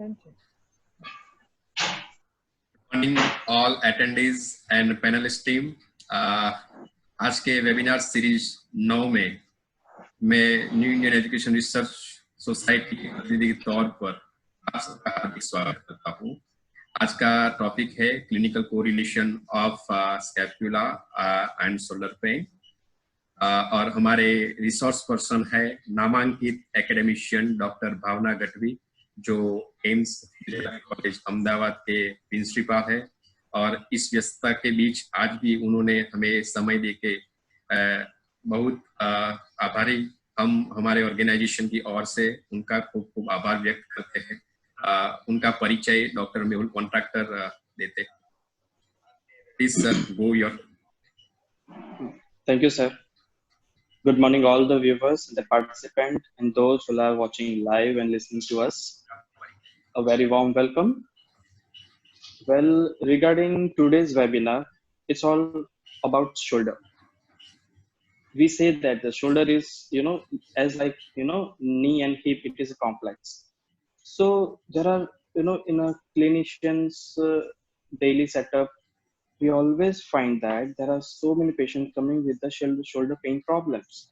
attention. Morning all attendees and panelist team. आज के webinar series 9 में मैं new Indian education research society के प्रतिनिधि के तौर पर आप सबका हार्दिक स्वागत करता हूँ। आज का टॉपिक है clinical correlation of scapula and shoulder pain और हमारे रिसोर्स पर्सन है नामांकित एकेडमिशियन डॉक्टर भावना गढ़वी जो एम्स कॉलेज अहमदाबाद के प्रिंसिपल है और इस व्यस्तता के बीच आज भी उन्होंने हमें समय देके बहुत आभारी हम हमारे ऑर्गेनाइजेशन की ओर से उनका खूब खूब आभार व्यक्त करते हैं। उनका परिचय डॉक्टर मेहुल कॉन्ट्रैक्टर देते हैं। Please sir go your. Thank you, sir. Good morning, all the viewers, the participants, and those who are watching live and listening to us. A very warm welcome. Well, regarding today's webinar, it's all about shoulder. We say that the shoulder is, as like, knee and hip, it is complex. So there are, in a clinician's daily setup, we always find that there are so many patients coming with the shoulder pain problems.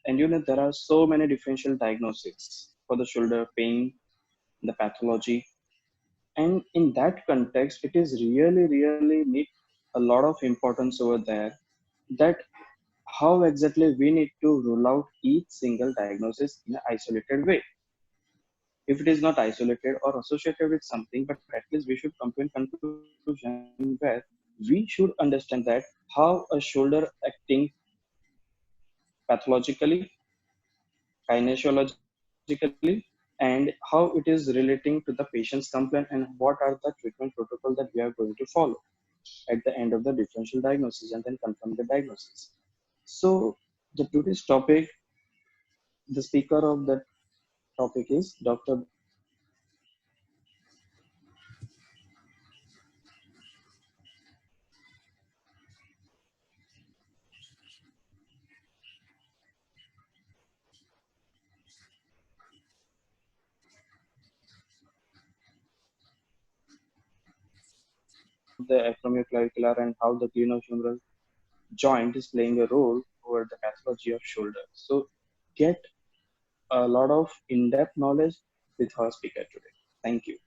And there are so many differential diagnoses for the shoulder pain, the pathology. And in that context, it is really need a lot of importance over there that how exactly we need to rule out each single diagnosis in an isolated way. If it is not isolated or associated with something, but at least we should come to a conclusion where we should understand that how a shoulder acting pathologically, kinesiologically, and how it is relating to the patient's complaint and what are the treatment protocol that we are going to follow at the end of the differential diagnosis and then confirm the diagnosis. So the today's topic, the speaker of the topic is Dr. the acromioclavicular and how the glenohumeral joint is playing a role over the pathology of shoulder. So get a lot of in-depth knowledge with our speaker today. Thank you.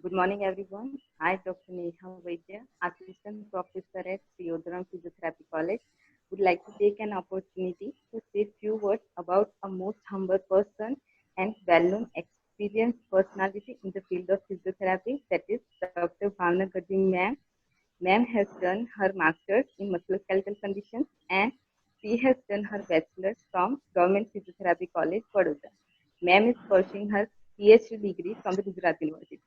Good morning, everyone. I, Dr. Neha Vaidya, Assistant Professor at Sriyodaram Physiotherapy College, would like to take an opportunity to say a few words about a most humble person and well-known experienced personality in the field of physiotherapy, that is Dr. Bhavna Gadvi ma'am. Ma'am has done her master's in musculoskeletal conditions and she has done her bachelor's from Government Physiotherapy College, Vadodara. Ma'am is pursuing her PhD degree from the Gujarat University.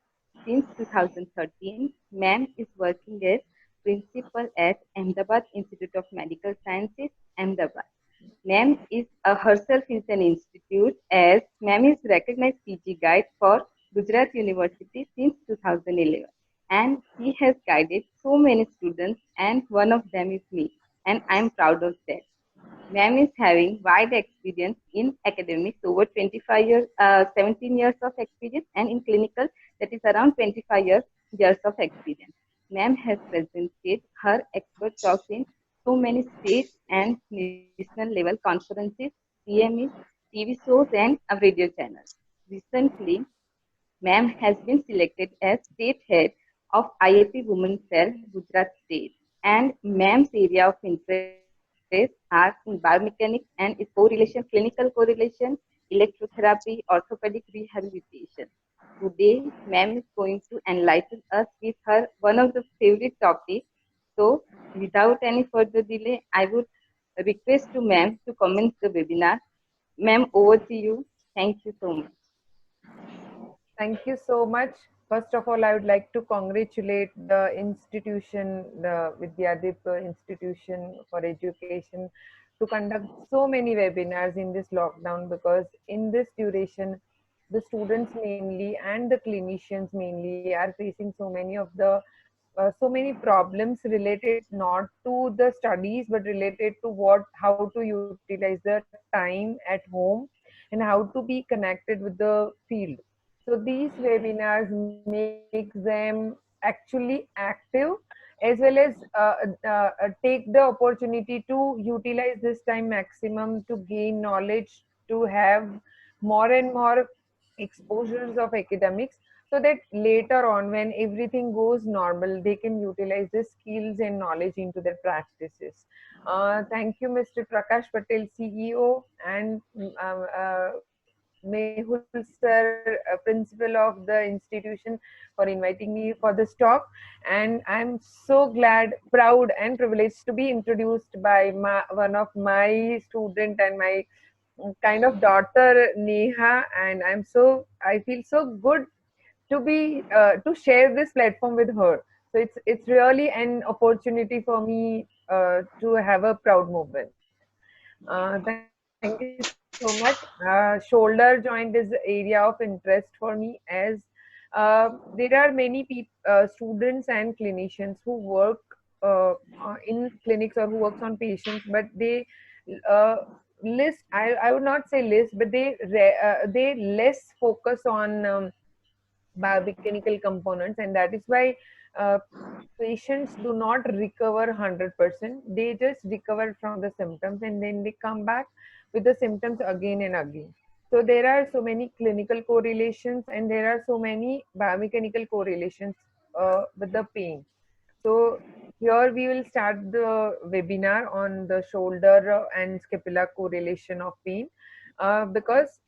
Since 2013, ma'am is working as principal at Ahmedabad Institute of Medical Sciences, Ahmedabad. Ma'am is herself is an institute as ma'am is recognized PG guide for Gujarat University since 2011. And she has guided so many students and one of them is me. And I'm proud of that. Ma'am is having wide experience in academics, over 25 years, 17 years of experience, and in clinical, that is around 25 years of experience. Ma'am has presented her expert talks in so many state and national level conferences, CMEs, TV shows, and radio channels. Recently, ma'am has been selected as state head of IAP Women's Cell, Gujarat State, and ma'am's area of interest are in biomechanics and its correlation, clinical correlation, electrotherapy, orthopedic rehabilitation. Today, ma'am is going to enlighten us with her one of the favorite topics. So, without any further delay, I would request to ma'am to commence the webinar. Ma'am, over to you. Thank you so much. Thank you so much. First of all, I would like to congratulate the institution, the Vidyadip Institution for Education, to conduct so many webinars in this lockdown, because in this duration, the students mainly and the clinicians mainly are facing so many problems related not to the studies but related to how to utilize the time at home and how to be connected with the field. So these webinars makes them actually active, as well as take the opportunity to utilize this time maximum to gain knowledge, to have more and more exposures of academics, so that later on when everything goes normal, they can utilize the skills and knowledge into their practices. Thank you, Mr. Prakash Patel, CEO, and Mehul sir, principal of the institution, for inviting me for this talk. And I'm so glad, proud, and privileged to be introduced by one of my student and my kind of daughter, Neha. And I feel so good to be to share this platform with her. So it's really an opportunity for me to have a proud moment. Thank you so much. Shoulder joint is area of interest for me, as there are many students and clinicians who work in clinics or who works on patients, but they uh, I would not say list, but they less focus on biomechanical components, and that is why uh, patients do not recover 100%. They just recover from the symptoms, and then they come back with the symptoms again and again. So there are so many clinical correlations, and there are so many biomechanical correlations with the pain. So here we will start the webinar on the shoulder and scapula correlation of pain, because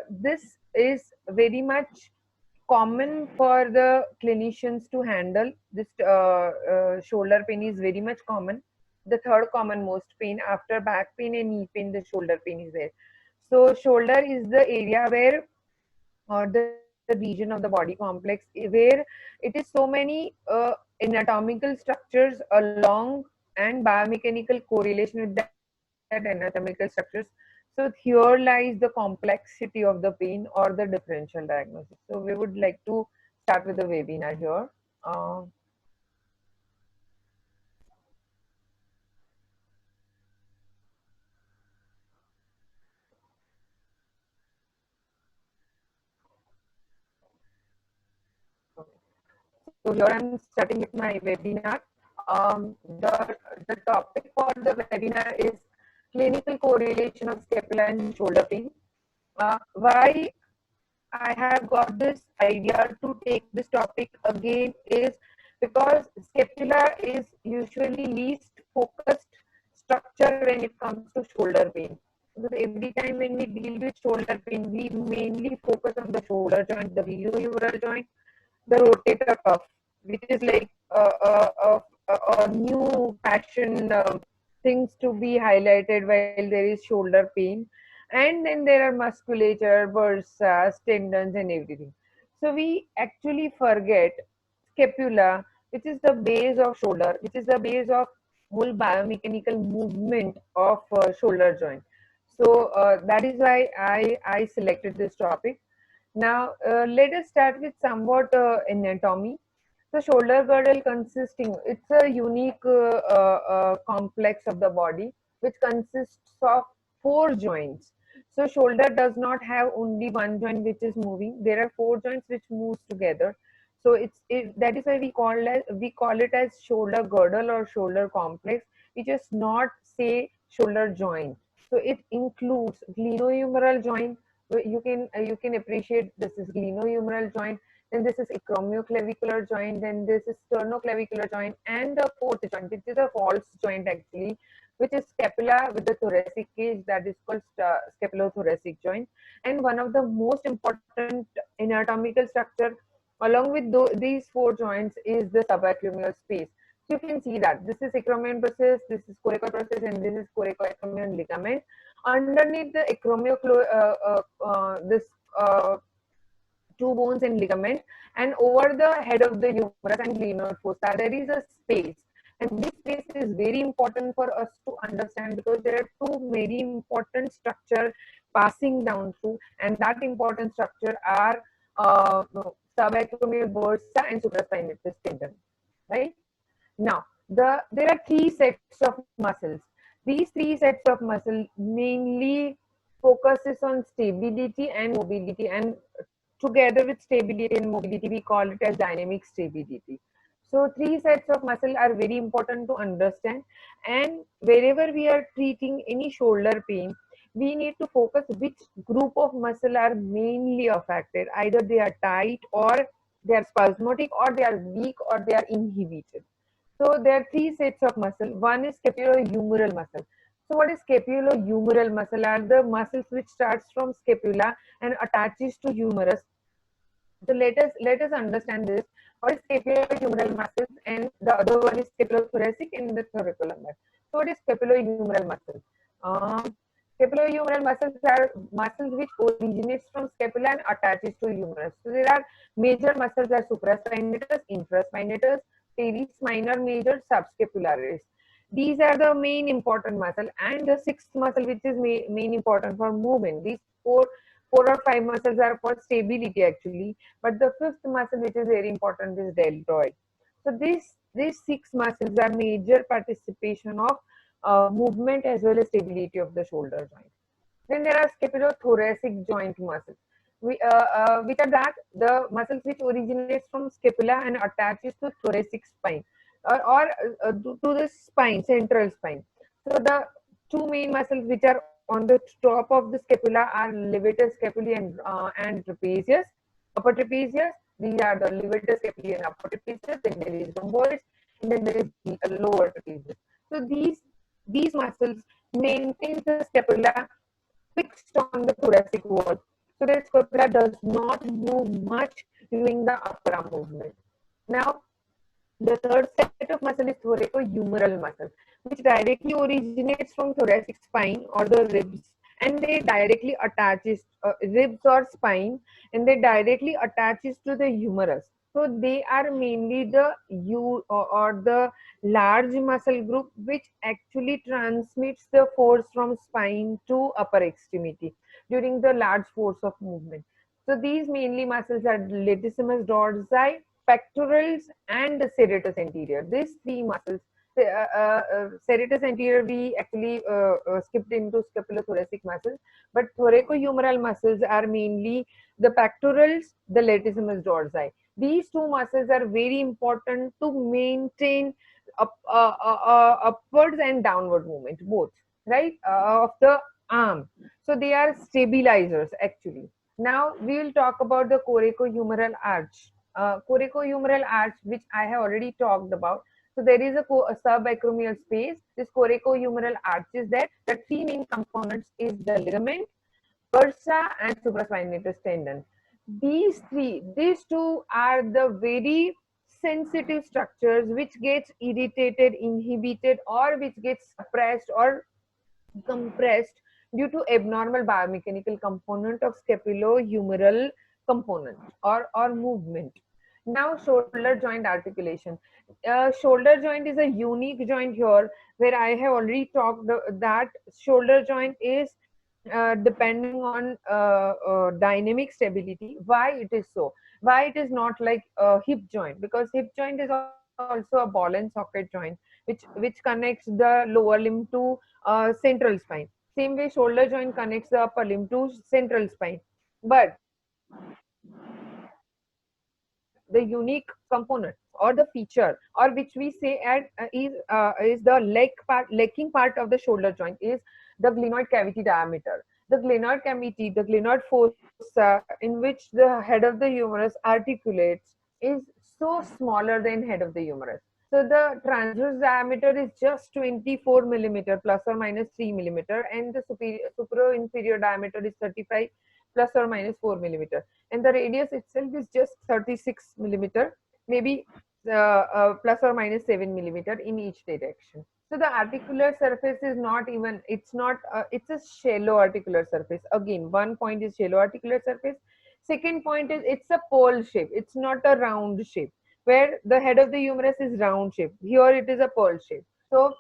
this is very much common for the clinicians to handle. This shoulder pain is very much common. The third common most pain after back pain and knee pain, the shoulder pain is there. So shoulder is the area where, or the region of the body complex, where it is so many anatomical structures along and biomechanical correlation with that anatomical structures. So here lies the complexity of the pain or the differential diagnosis. So we would like to start with the webinar here. So here I'm starting with my webinar. The topic for the webinar is clinical correlation of scapula and shoulder pain. Why I have got this idea to take this topic again is because scapula is usually least focused structure when it comes to shoulder pain. Because every time when we deal with shoulder pain, we mainly focus on the shoulder joint, the glenohumeral joint, the rotator cuff, which is like a new passion things to be highlighted while there is shoulder pain. And then there are musculature, bursas, tendons, and everything. So we actually forget scapula, which is the base of shoulder, which is the base of whole biomechanical movement of shoulder joint. So that is why I selected this topic. Now, let us start with somewhat anatomy. So, shoulder girdle consisting, it's a unique complex of the body which consists of four joints. So, shoulder does not have only one joint which is moving. There are four joints which moves together. So, that is why we call it as shoulder girdle or shoulder complex. We just not say shoulder joint. So, it includes glenohumeral joint. You can appreciate this is glenohumeral joint, then this is acromioclavicular joint, then this is sternoclavicular joint, and the fourth joint, which is a false joint actually, which is scapula with the thoracic cage, that is called scapulothoracic joint. And one of the most important anatomical structure along with these four joints is the subacromial space. So you can see that this is acromion process, this is coracoid process, and this is coracoacromion ligament. Underneath the this two bones and ligament, and over the head of the humerus and glenoid fossa, there is a space. And this space is very important for us to understand because there are two very important structure passing down through, and that important structure are subacromial bursa and supraspinatus tendon. Right now, there are three sets of muscles. These three sets of muscle mainly focuses on stability and mobility, and together with stability and mobility, we call it as dynamic stability. So three sets of muscle are very important to understand. And wherever we are treating any shoulder pain, we need to focus which group of muscle are mainly affected. Either they are tight, or they are spasmodic, or they are weak, or they are inhibited. So there are three sets of muscle. One is scapulohumeral muscle. So what is scapulohumeral muscle? Are the muscles which starts from scapula and attaches to humerus. So let us understand this. What is scapulohumeral muscles, and the other one is scapulothoracic and the thoracolumbar. So what is scapulohumeral muscle? Scapulohumeral muscles are muscles which originates from scapula and attaches to humerus. So there are major muscles are supraspinatus, infraspinatus, teres minor, major, subscapularis. These are the main important muscle, and the sixth muscle which is main important for movement. These four or five muscles are for stability actually, but the fifth muscle which is very important is deltoid. So these six muscles are major participation of movement as well as stability of the shoulder joint. Then there are scapulothoracic joint muscles, which are that the muscles which originates from scapula and attaches to thoracic spine, to the spine, central spine. So the two main muscles which are on the top of the scapula are levator scapulae and trapezius, upper trapezius. These are the levator scapulae and upper trapezius. Then there is rhomboids, and then there is lower trapezius. So these muscles maintain the scapula fixed on the thoracic wall. So the scapula does not move much during the upper arm movement. Now, the third set of muscle is thoracohumeral muscle, which directly originates from thoracic spine or the ribs, and they directly attaches ribs or spine, and they directly attaches to the humerus. So they are mainly the or the large muscle group which actually transmits the force from spine to upper extremity during the large force of movement. So these mainly muscles are latissimus dorsi, pectorals, and the serratus anterior. These three muscles, serratus anterior, we actually skipped into scapulothoracic muscles, but thoracohumeral muscles are mainly the pectorals, the latissimus dorsi. These two muscles are very important to maintain upwards and downward movement, both, right, of the arm. So they are stabilizers actually. Now we will talk about the coracohumeral arch. Coracohumeral arch, which I have already talked about. So there is a subacromial space. This coracohumeral arch is there. The three main components is the ligament, bursa, and supraspinatus tendon. These two are the very sensitive structures which gets irritated, inhibited, or which gets suppressed or compressed due to abnormal biomechanical component of scapulohumeral component or movement. Now, shoulder joint articulation. Shoulder joint is a unique joint here, where I have already talked that shoulder joint is depending on dynamic stability. Why it is so? Why it is not like hip joint? Because hip joint is also a ball and socket joint, which connects the lower limb to central spine. Same way, shoulder joint connects the upper limb to central spine. But the unique component or the feature, or which we say at is the legging part of the shoulder joint, is the glenoid cavity diameter. The glenoid cavity, the glenoid fossa, in which the head of the humerus articulates, is so smaller than head of the humerus. So the transverse diameter is just 24 millimeter plus or minus 3 millimeter, and the superior-inferior diameter is 35 plus or minus 4 millimeter, and the radius itself is just 36 millimeter, maybe plus or minus 7 millimeter in each direction. So the articular surface is not even, it's not, it's a shallow articular surface. Again, one point is shallow articular surface. Second point is it's a pearl shape. It's not a round shape, where the head of the humerus is round shape. Here it is a pearl shape. So,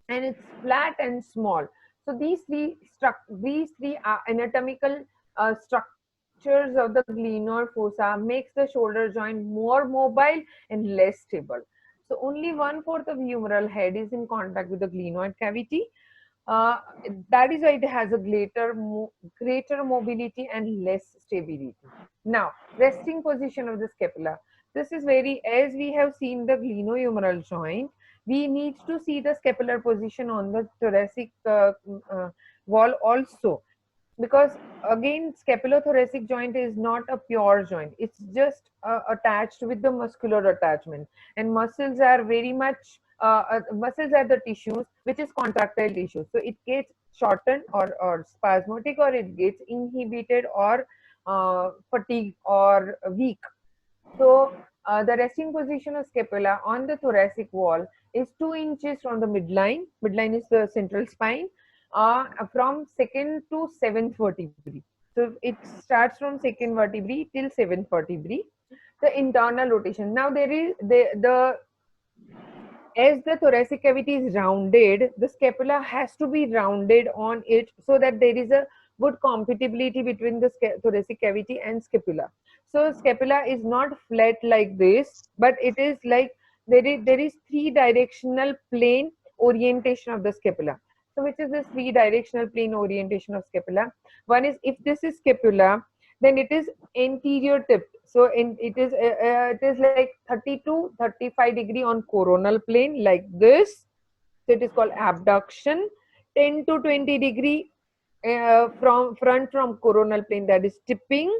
and it's flat and small. So these three anatomical structures of the glenoid fossa makes the shoulder joint more mobile and less stable. So only 1/4 of humeral head is in contact with the glenoid cavity. Uh, that is why it has a greater mobility and less stability. Now, resting position of the scapula. This is very, as we have seen the glenohumeral joint, we need to see the scapular position on the thoracic wall also, because again scapulothoracic joint is not a pure joint, it's just attached with the muscular attachment, and muscles are very much muscles are the tissues which is contractile tissue, so it gets shortened or spasmodic, or it gets inhibited or fatigue or weak. So the resting position of scapula on the thoracic wall is 2 inches from the midline. Midline is the central spine, from second to seventh vertebrae. So it starts from second vertebrae till seventh vertebrae. The internal rotation. Now there is the as the thoracic cavity is rounded, the scapula has to be rounded on it so that there is a good compatibility between the thoracic cavity and scapula. So scapula is not flat like this, but it is like there is three directional plane orientation of the scapula. So which is this three directional plane orientation of scapula? One is, if this is scapula, then it is anterior tipped. So it is like 30 to 35 degree on coronal plane like this. So it is called abduction. 10 to 20 degree from front from coronal plane, that is tipping,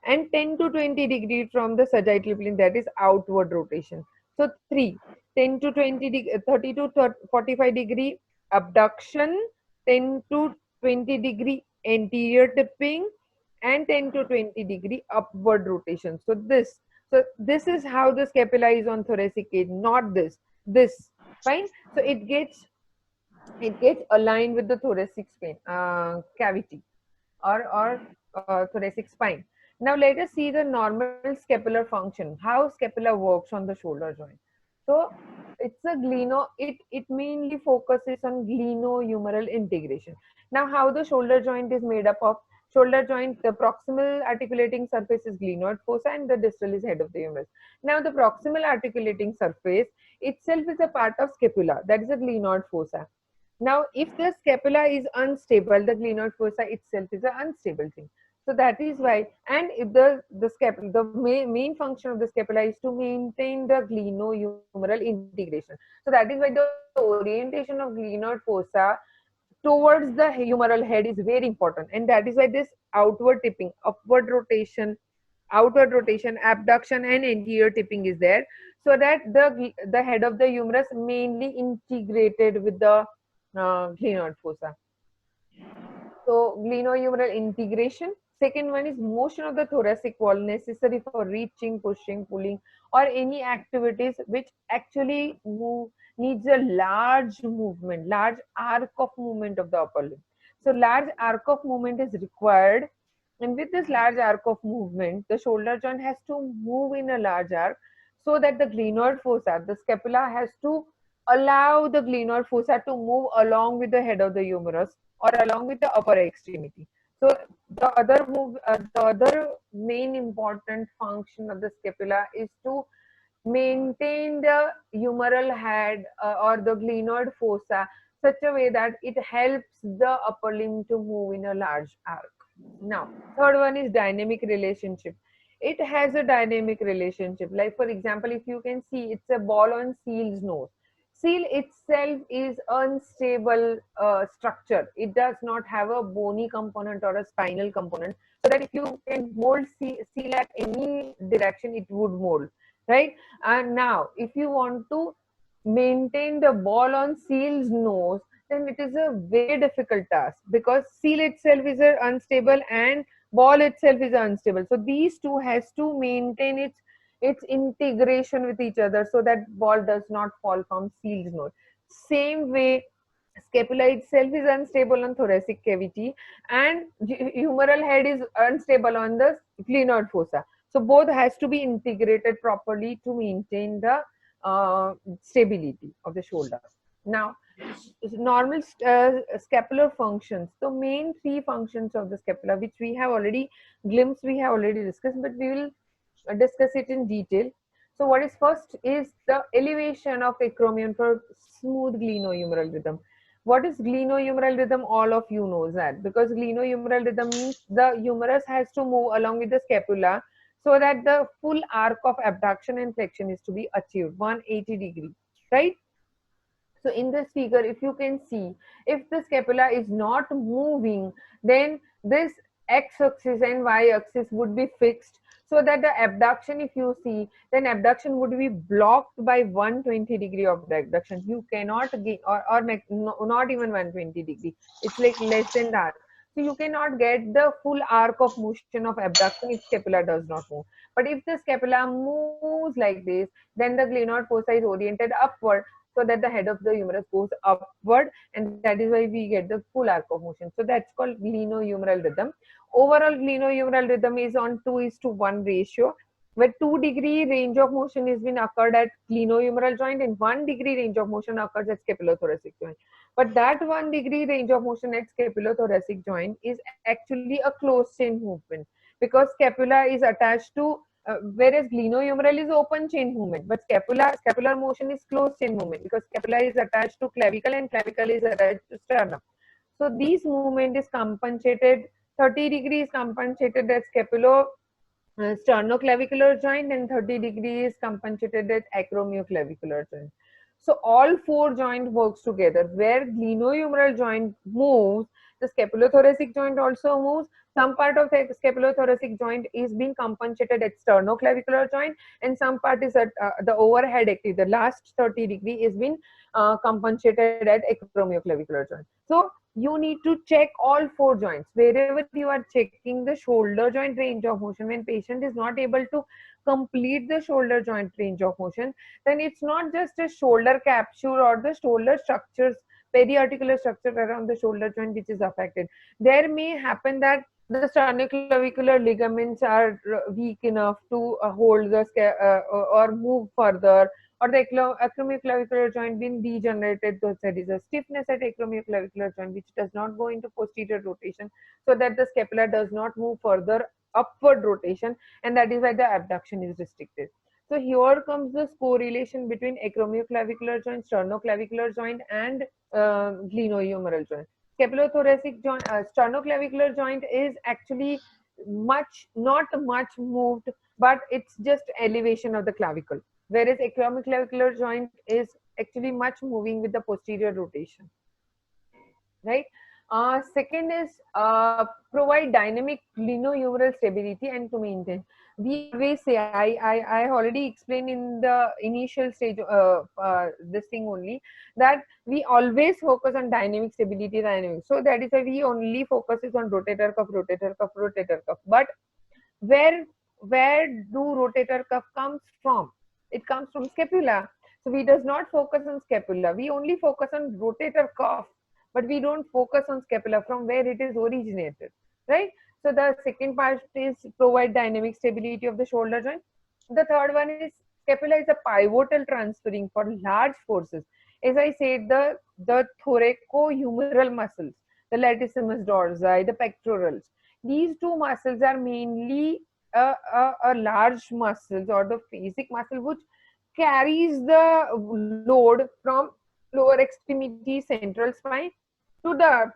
and 10 to 20 degree from the sagittal plane, that is outward rotation. So 10 to 20 degree, 30 to 45 degree abduction, 10 to 20 degree anterior tipping, and 10 to 20 degree upward rotation. So this is how the scapula is on thoracic cage, not this. Fine. So it gets aligned with the thoracic spine cavity, or thoracic spine. Now let us see the normal scapular function, how scapula works on the shoulder joint. So it's a it mainly focuses on glenohumeral integration. Now how the shoulder joint is made up of? Shoulder joint, the proximal articulating surface is glenoid fossa and the distal is head of the humerus. Now the proximal articulating surface itself is a part of scapula, that is a glenoid fossa. Now, if the scapula is unstable, the glenoid fossa itself is an unstable thing. So that is why, and if the scapula, the main function of the scapula is to maintain the glenohumeral integration. So that is why the orientation of glenoid fossa towards the humeral head is very important, and that is why this outward tipping, outward rotation, abduction, and anterior tipping is there, so that the head of the humerus mainly integrated with the glenoid fossa. So glenohumeral integration. Second one is motion of the thoracic wall necessary for reaching, pushing, pulling, or any activities which actually needs a large movement, large arc of movement of the upper limb. So large arc of movement is required, and with this large arc of movement, the shoulder joint has to move in a large arc, so that the glenoid fossa, the scapula, has to allow the glenoid fossa to move along with the head of the humerus or along with the upper extremity. So the other main important function of the scapula is to maintain the humeral head or the glenoid fossa such a way that it helps the upper limb to move in a large arc. Now, third one is dynamic relationship. It has a dynamic relationship. Like for example, if you can see, it's a ball on seal's nose. Seal itself is unstable structure. It does not have a bony component or a spinal component, so that if you can mold seal at any direction, it would mold, right? And now, if you want to maintain the ball on seal's nose, then it is a very difficult task, because seal itself is unstable and ball itself is unstable. So these two has to maintain its integration with each other, so that ball does not fall from seal's nose. Same way, scapula itself is unstable on thoracic cavity, and humeral head is unstable on the glenoid fossa. So both has to be integrated properly to maintain the stability of the shoulder. Now, normal scapular functions. The main three functions of the scapula, which we have already discussed, but we will discuss it in detail. So what is first is the elevation of acromion for smooth glenohumeral rhythm. What is glenohumeral rhythm? All of you knows that, because glenohumeral rhythm means the humerus has to move along with the scapula so that the full arc of abduction and flexion is to be achieved 180 degree, right? So in this figure, if you can see, if the scapula is not moving, then this x-axis and y-axis would be fixed, so that the abduction, if you see, then abduction would be blocked by 120 degree of the abduction. You cannot get, or not even 120 degree. It's like less than that. So you cannot get the full arc of motion of abduction if scapula does not move. But if the scapula moves like this, then the glenoid fossa is oriented upward, so that the head of the humerus goes upward, and that is why we get the full arc of motion. So that's called glenohumeral rhythm. Overall glenohumeral rhythm is on 2:1 ratio, where 2 degree range of motion is been occurred at glenohumeral joint and 1 degree range of motion occurs at scapulothoracic joint. But that 1 degree range of motion at scapulothoracic joint is actually a closed chain movement, because scapula is attached to whereas glenohumeral is open chain movement, but scapular motion is closed chain movement, because scapula is attached to clavicle and clavicle is attached to sternum. So this movement is compensated, 30 degrees compensated at sternoclavicular joint, and 30 degrees compensated at acromioclavicular joint. So all four joint works together. Where glenohumeral joint moves, the scapulothoracic joint also moves. Some part of the scapulothoracic joint is being compensated at sternoclavicular joint, and some part is at the overhead active. The last 30 degree is being compensated at acromioclavicular joint. So you need to check all four joints. Wherever you are checking the shoulder joint range of motion, when patient is not able to complete the shoulder joint range of motion, then it's not just a shoulder capsule or the shoulder structures, periarticular structure around the shoulder joint which is affected. There may happen that the sternoclavicular ligaments are weak enough to hold the or move further, or the acromioclavicular joint being degenerated, so there is a stiffness at acromioclavicular joint which does not go into posterior rotation, so that the scapula does not move further upward rotation, and that is why the abduction is restricted. So here comes this correlation between acromioclavicular joint, sternoclavicular joint, and glenohumeral joint. Scapulothoracic joint, sternoclavicular joint is actually not much moved, but it's just elevation of the clavicle, whereas acromioclavicular joint is actually much moving with the posterior rotation, right? Second is provide dynamic glenohumeral stability and to maintain. We always say, I already explained in the initial stage, this thing only, that we always focus on dynamic stability, dynamic. So that is why we only focuses on rotator cuff, rotator cuff, rotator cuff. But where do rotator cuff comes from? It comes from scapula. So we does not focus on scapula. We only focus on rotator cuff, but we don't focus on scapula from where it is originated, right? So the second part is provide dynamic stability of the shoulder joint. The third one is scapula is a pivotal transferring for large forces. As I said, the thoracohumeral muscles, the latissimus dorsi, the pectorals, these two muscles are mainly a large muscles or the phasic muscle which carries the load from lower extremity central spine to the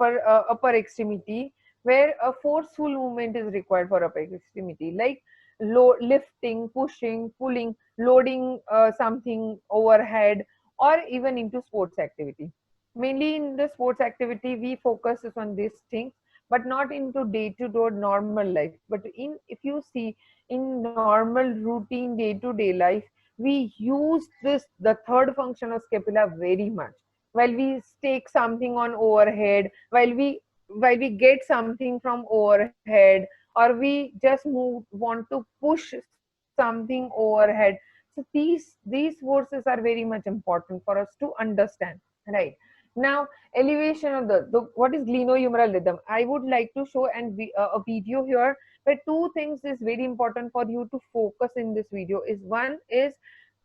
upper extremity, where a forceful movement is required for upper extremity, like lifting, pushing, pulling, loading something overhead, or even into sports activity. Mainly in the sports activity we focus on these things, but not into day-to-day normal life. But if you see in normal routine day-to-day life, we use the third function of scapula very much. While we take something on overhead, while we get something from overhead, or we just want to push something overhead. So these forces are very much important for us to understand, right? Now, elevation of the what is glenohumeral rhythm? I would like to show a video here where two things is very important for you to focus in this video. Is one is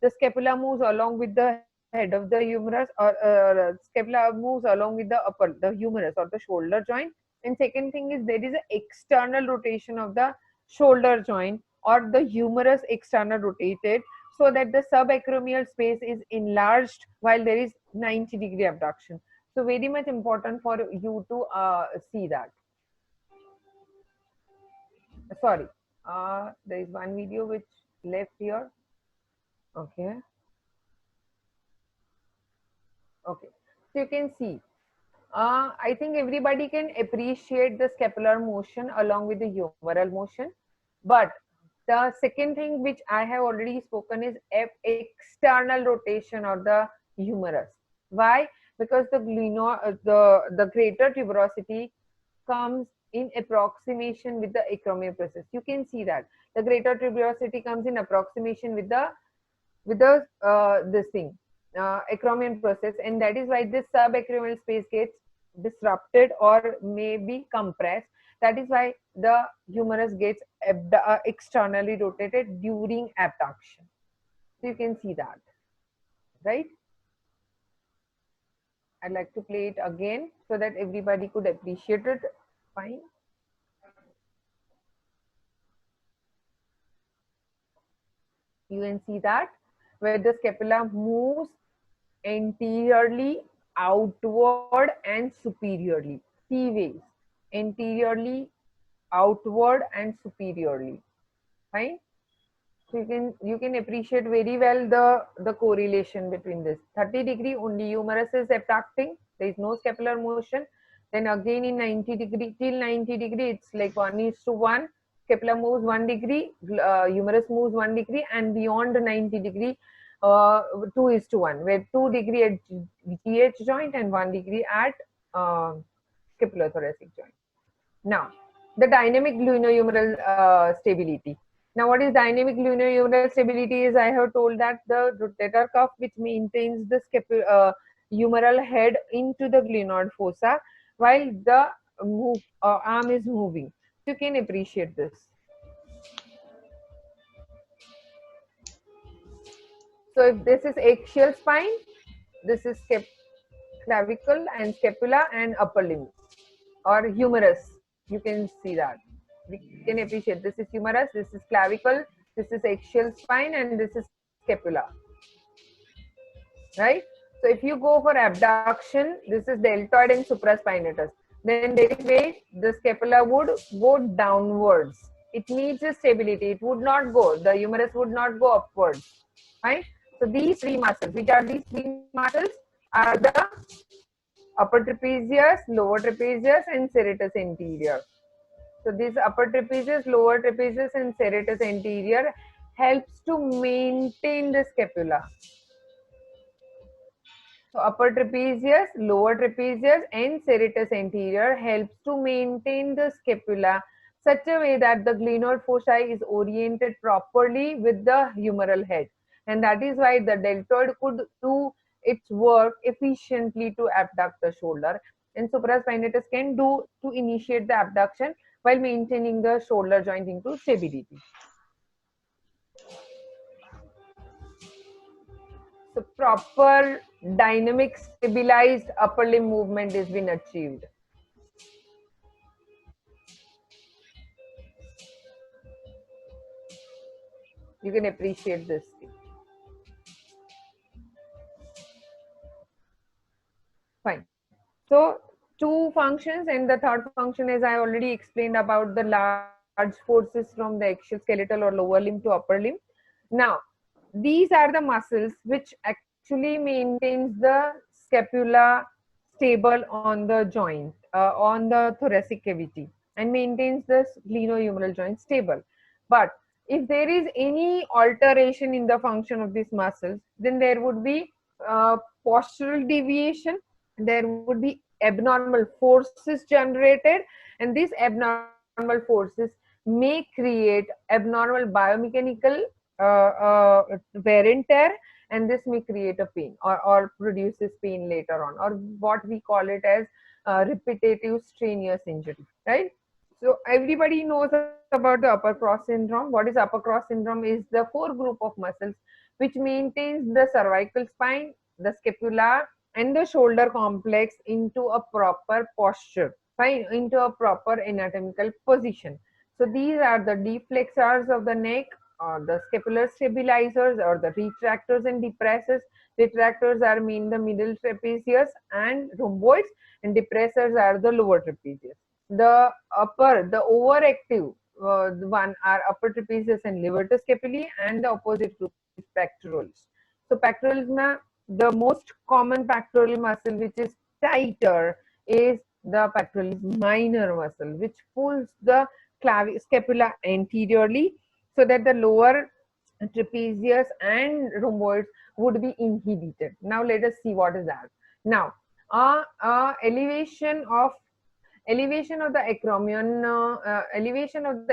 the scapula moves along with the head of the humerus, or scapula moves along with the humerus or the shoulder joint. And second thing is there is an external rotation of the shoulder joint or the humerus external rotated, so that the subacromial space is enlarged while there is 90 degree abduction. So very much important for you to see that. Sorry, there is one video which left here. Okay. Okay. So you can see. I think everybody can appreciate the scapular motion along with the humeral motion. But the second thing which I have already spoken is external rotation of the humerus. Why? Because the greater tuberosity comes in approximation with the acromion process. You can see that the greater tuberosity comes in approximation with the this thing, acromion process, and that is why this subacromial space gets disrupted or may be compressed. That is why the humerus gets externally rotated during abduction. So you can see that, right? I'd like to play it again so that everybody could appreciate it. Fine. You can see that where the scapula moves anteriorly, outward, and superiorly. 3 ways: anteriorly, outward, and superiorly. Fine. So you can appreciate very well the correlation between this. 30° only humerus is abducting. There is no scapular motion. Then again in 90° till 90°, it's like 1:1. Scapula moves 1°, humerus moves 1°, and beyond 90°, 2:1, where 2° at GH joint and 1° at scapulothoracic joint. Now, the dynamic glenohumeral stability. Now, what is dynamic glenohumeral stability is, I have told that the rotator cuff which maintains the humeral head into the glenoid fossa while the arm is moving. You can appreciate this. So if this is axial spine, this is clavicle and scapula and upper limb or humerus. You can see that. We can appreciate this is humerus, this is clavicle, this is axial spine, and this is scapula. Right? So if you go for abduction, this is deltoid and supraspinatus. Then there is way the scapula would go downwards. It needs a stability. It would not go. The humerus would not go upwards. Right? So these three muscles, which are these three muscles, are the upper trapezius, lower trapezius, and serratus anterior. So this upper trapezius, lower trapezius, and serratus anterior helps to maintain the scapula. So upper trapezius, lower trapezius, and serratus anterior helps to maintain the scapula such a way that the glenoid fossa is oriented properly with the humeral head. And that is why the deltoid could do its work efficiently to abduct the shoulder, and supraspinatus can do to initiate the abduction while maintaining the shoulder joint into stability. So proper dynamic stabilized upper limb movement has been achieved. You can appreciate this. Fine. So two functions, and the third function is I already explained about the large forces from the axial skeletal or lower limb to upper limb. Now, these are the muscles which actually maintains the scapula stable on the joint, on the thoracic cavity, and maintains the glenohumeral joint stable. But if there is any alteration in the function of these muscles, then there would be postural deviation, there would be abnormal forces generated, and these abnormal forces may create abnormal biomechanical wear and tear, and this may create a pain or produces pain later on, or what we call it as repetitive strenuous injury, right? So everybody knows about the upper cross syndrome. What is upper cross syndrome? Is the foregroup of muscles which maintains the cervical spine, the scapula, and the shoulder complex into a proper posture, fine, into a proper anatomical position. So these are the deep flexors of the neck, or the scapular stabilizers, or the retractors and depressors. Retractors are mean the middle trapezius and rhomboids, and depressors are the lower trapezius. The overactive one are upper trapezius and levator scapulae, and the opposite group is pectorals. So pectorals na, the most common pectoral muscle which is tighter is the pectoralis minor muscle, which pulls the scapula anteriorly so that the lower trapezius and rhomboids would be inhibited. Now let us see what is that. Now elevation of the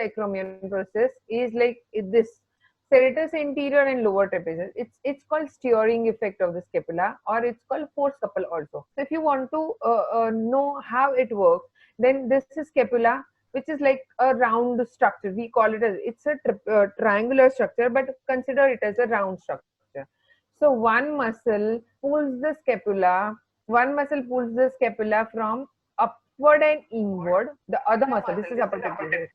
acromion process is like this: serratus anterior and lower trapezius. It's called steering effect of the scapula, or it's called force couple also. So if you want to know how it works, then this is scapula, which is like a round structure. We call it as, it's a triangular structure, but consider it as a round structure. So one muscle pulls the scapula from upward and inward. The other muscle, this is upper trapezius.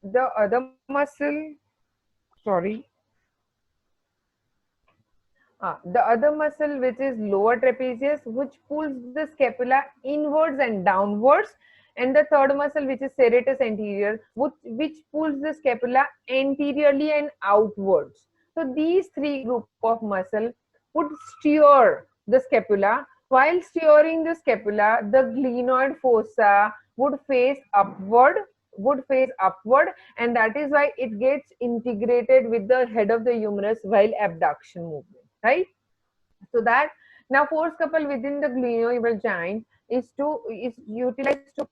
The other muscle, the other muscle, which is lower trapezius, which pulls the scapula inwards and downwards, and the third muscle, which is serratus anterior, which pulls the scapula anteriorly and outwards. So these three group of muscle would steer the scapula. While steering the scapula, the glenoid fossa would face upward, and that is why it gets integrated with the head of the humerus while abduction movement, right? So that now force couple within the glenohumeral joint is utilized to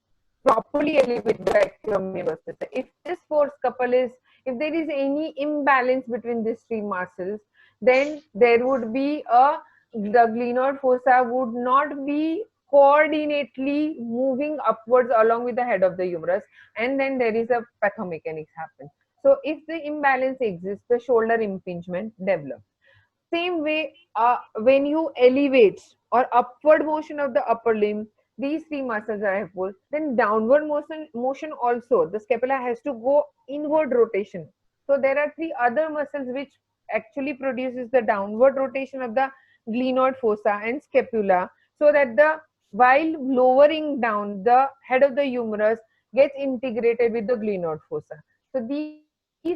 properly elevate the acromion process. If this force couple is, if there is any imbalance between these three muscles, then there would be the glenoid fossa would not be coordinately moving upwards along with the head of the humerus, and then there is a pathomechanics happen. So if the imbalance exists, the shoulder impingement develops. Same way, when you elevate or upward motion of the upper limb, these three muscles are helpful. Then downward motion also, the scapula has to go inward rotation. So there are three other muscles which actually produces the downward rotation of the glenoid fossa and scapula, so that while lowering down, the head of the humerus gets integrated with the glenoid fossa. So these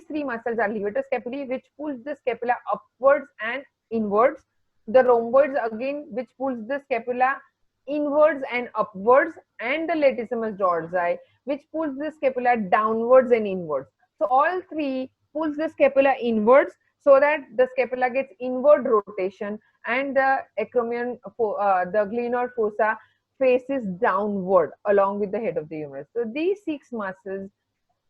three muscles are levator scapulae, which pulls the scapula upwards and inwards. The rhomboids again, which pulls the scapula inwards and upwards, and the latissimus dorsi, which pulls the scapula downwards and inwards. So all three pulls the scapula inwards so that the scapula gets inward rotation, and the acromion, the glenoid fossa faces downward along with the head of the humerus. So these six muscles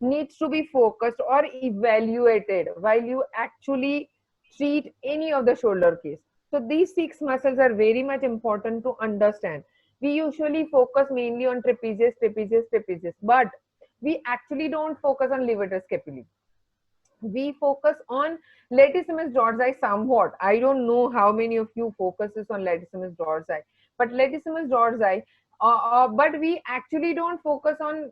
needs to be focused or evaluated while you actually treat any of the shoulder case. So these six muscles are very much important to understand. We usually focus mainly on trapezius, but we actually don't focus on levator scapulae. We focus on latissimus dorsi somewhat. I don't know how many of you focuses on latissimus dorsi, but latissimus dorsi, but we actually don't focus on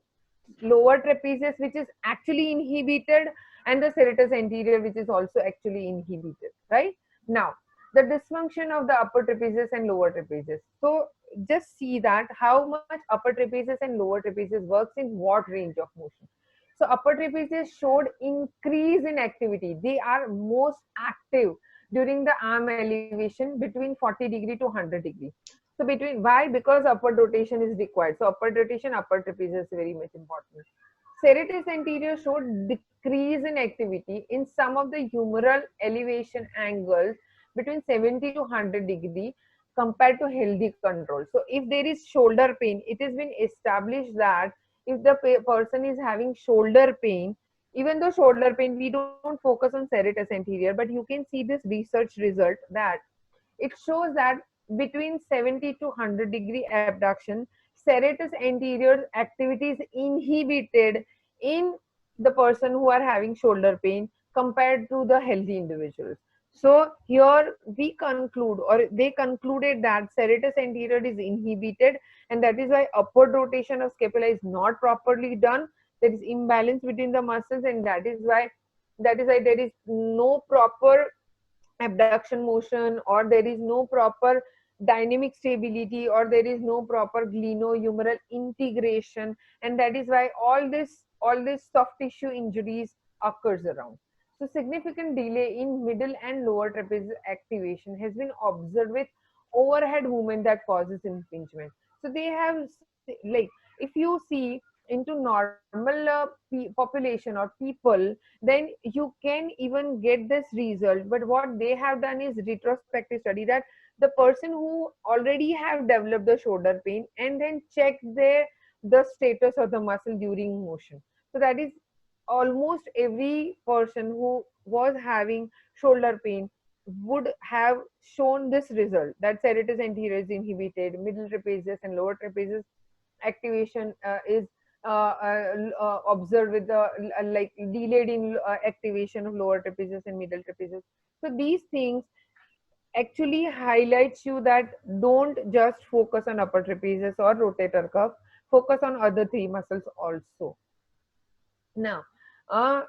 lower trapezius, which is actually inhibited, and the serratus anterior, which is also actually inhibited, right? Now, the dysfunction of the upper trapezius and lower trapezius. So just see that how much upper trapezius and lower trapezius works in what range of motion. So upper trapezius showed increase in activity. They are most active during the arm elevation between 40 degree to 100 degree. So why? Because upward rotation is required. So upward rotation, upper trapezius is very much important. Serratus anterior showed decrease in activity in some of the humeral elevation angles between 70 to 100 degree compared to healthy control. So if there is shoulder pain, it has been established that if the person is having shoulder pain, even though shoulder pain, we don't focus on serratus anterior, but you can see this research result that it shows that between 70 to 100 degree abduction, serratus anterior activity is inhibited in the person who are having shoulder pain compared to the healthy individuals. So here we conclude, or they concluded, that serratus anterior is inhibited, and that is why upward rotation of scapula is not properly done. There is imbalance between the muscles, and that is why there is no proper abduction motion, or there is no proper dynamic stability, or there is no proper glenohumeral integration, and that is why all this soft tissue injuries occurs around. So significant delay in middle and lower trapezius activation has been observed with overhead movement that causes impingement. So they have, like, if you see into normal population or people, then you can even get this result. But what they have done is retrospective study, that the person who already have developed the shoulder pain and then check the status of the muscle during motion. So that is almost every person who was having shoulder pain would have shown this result, that serratus anterior is inhibited, middle trapezius and lower trapezius activation is observed with the like delayed in activation of lower trapezius and middle trapezius. So these things actually highlights you that don't just focus on upper trapezius or rotator cuff, focus on other three muscles also. Now,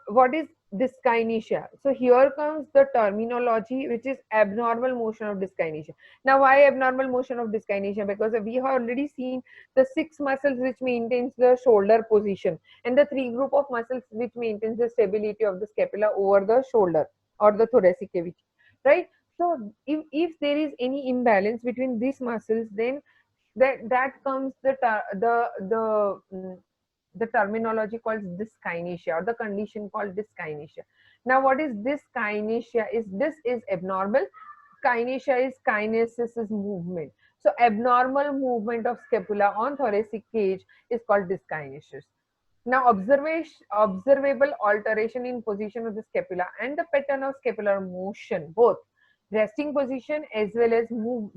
what is dyskinesia? So here comes the terminology, which is abnormal motion of dyskinesia. Now, why abnormal motion of dyskinesia? Because we have already seen the 6 muscles which maintains the shoulder position, and the 3 group of muscles which maintains the stability of the scapula over the shoulder or the thoracic cavity, right? So if there is any imbalance between these muscles, then that comes the terminology called dyskinesia, or the condition called dyskinesia. Now, what is dyskinesia? This is abnormal. Kinesia is kinesis is movement. So abnormal movement of scapula on thoracic cage is called dyskinesia. Now, observable alteration in position of the scapula and the pattern of scapular motion, both resting position as well as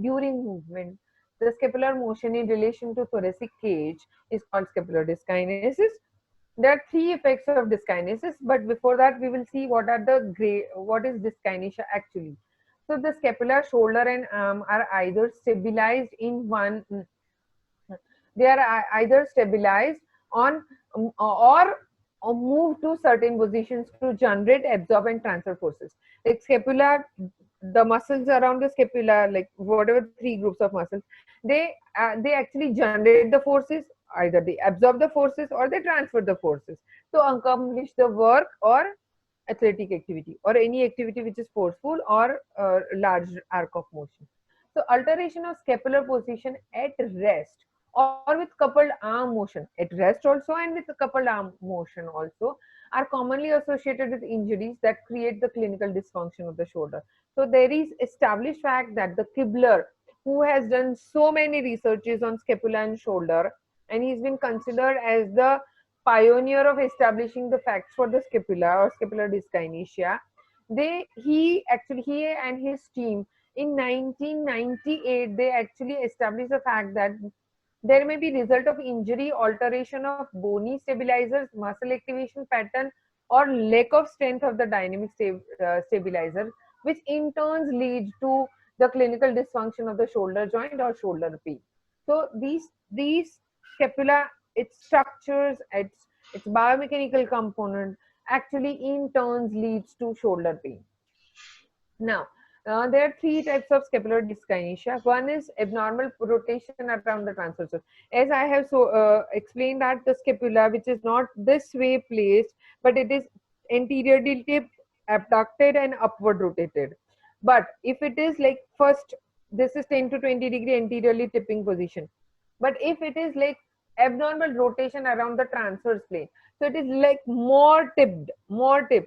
during movement. The scapular motion in relation to thoracic cage is called scapular dyskinesis. There are 3 effects of dyskinesis, but before that we will see what is dyskinesia actually. So the scapula, shoulder and arm are either stabilized in one, they are either stabilized on or move to certain positions to generate, absorb and transfer forces. Like scapula, the muscles around the scapula, like whatever 3 groups of muscles, they actually generate the forces, either they absorb the forces or they transfer the forces to accomplish the work or athletic activity or any activity which is forceful or large arc of motion. So alteration of scapular position at rest or with coupled arm motion, at rest also and with coupled arm motion also, are commonly associated with injuries that create the clinical dysfunction of the shoulder. So there is established fact that the Kibler, who has done so many researches on scapula and shoulder, and he's been considered as the pioneer of establishing the facts for the scapula or scapular dyskinesia. He and his team in 1998 they actually established the fact that there may be result of injury, alteration of bony stabilizers, muscle activation pattern, or lack of strength of the dynamic stabilizer, which in turn leads to the clinical dysfunction of the shoulder joint or shoulder pain. So these scapula, its structures, its biomechanical component actually in turns leads to shoulder pain. Now, there are 3 types of scapular dyskinesia. One is abnormal rotation around the transverse. As I have explained that the scapula, which is not this way placed, but it is anteriorly tipped, abducted and upward rotated. But if it is like first, this is 10 to 20 degree anteriorly tipping position. But if it is like abnormal rotation around the transverse plane, so it is like more tipped.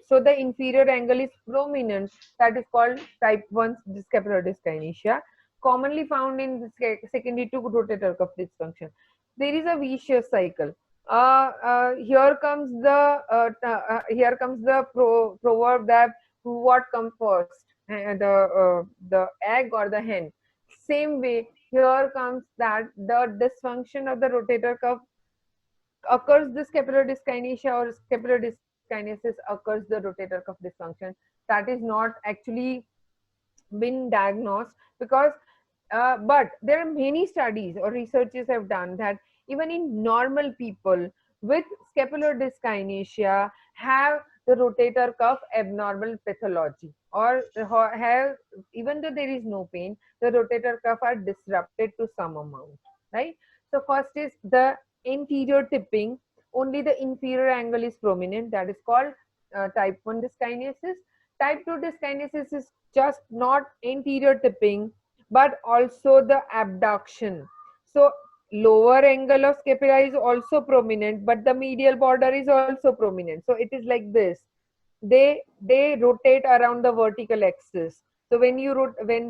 So the inferior angle is prominent. That is called type 1 scapular dyskinesia, commonly found in the secondary to rotator cuff dysfunction. There is a vicious cycle. Here comes the proverb that what comes first, the egg or the hen. Same way, here comes that the dysfunction of the rotator cuff occurs the scapular dyskinesia or scapular dyskinesis occurs the rotator cuff dysfunction. That is not actually been diagnosed because but there are many studies or researchers have done that even in normal people with scapular dyskinesia have the rotator cuff abnormal pathology or have, even though there is no pain, the rotator cuff are disrupted to some amount, right? So first is the anterior tipping. Only the inferior angle is prominent. That is called type 1 dyskinesis. Type 2 dyskinesis is just not anterior tipping, but also the abduction. So lower angle of scapula is also prominent, but the medial border is also prominent. So it is like this. They rotate around the vertical axis. So when you when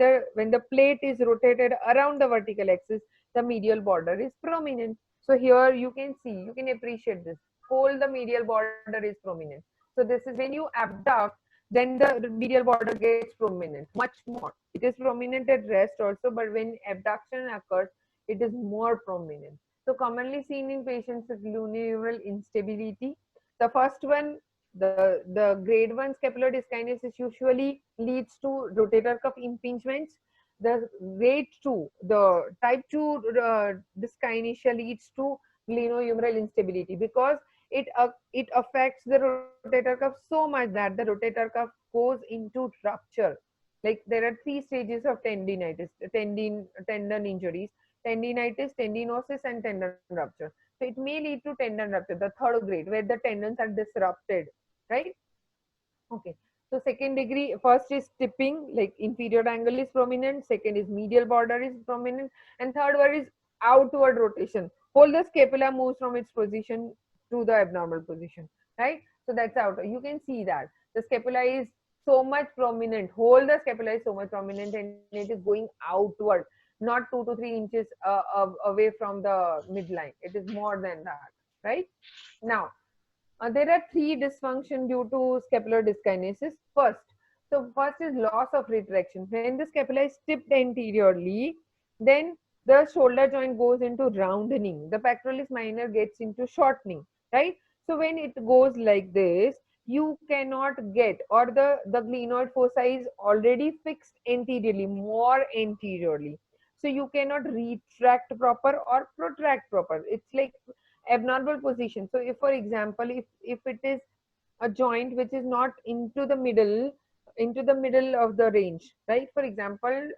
the plate is rotated around the vertical axis, the medial border is prominent. So here you can see, you can appreciate this. Whole the medial border is prominent. So this is when you abduct, then the medial border gets prominent much more. It is prominent at rest also, but when abduction occurs, it is more prominent. So commonly seen in patients with glenohumeral instability. The first one, the grade 1 scapular dyskinesis usually leads to rotator cuff impingements. The grade 2, the type 2 dyskinesia leads to glenohumeral instability, because it affects the rotator cuff so much that the rotator cuff goes into rupture. Like there are 3 stages of tendinitis, tendon injuries: tendinitis, tendinosis, and tendon rupture. So it may lead to tendon rupture, the third grade, where the tendons are disrupted, right? Okay. So second degree, first is tipping, like inferior angle is prominent, second is medial border is prominent, and third one is outward rotation. Whole the scapula moves from its position to the abnormal position, right? So that's out. You can see that the scapula is so much prominent. Whole the scapula is so much prominent, and it is going outward, not 2 to 3 inches away from the midline. It is more than that, right? Now, there are 3 dysfunction due to scapular dyskinesis. First is loss of retraction. When the scapula is tipped anteriorly, then the shoulder joint goes into roundening. The pectoralis minor gets into shortening, right? So when it goes like this, you cannot get, or the glenoid foci is already fixed anteriorly, more anteriorly. So you cannot retract proper or protract proper. It's like abnormal position. So if, for example, if it is a joint which is not into the middle of the range, right? For example,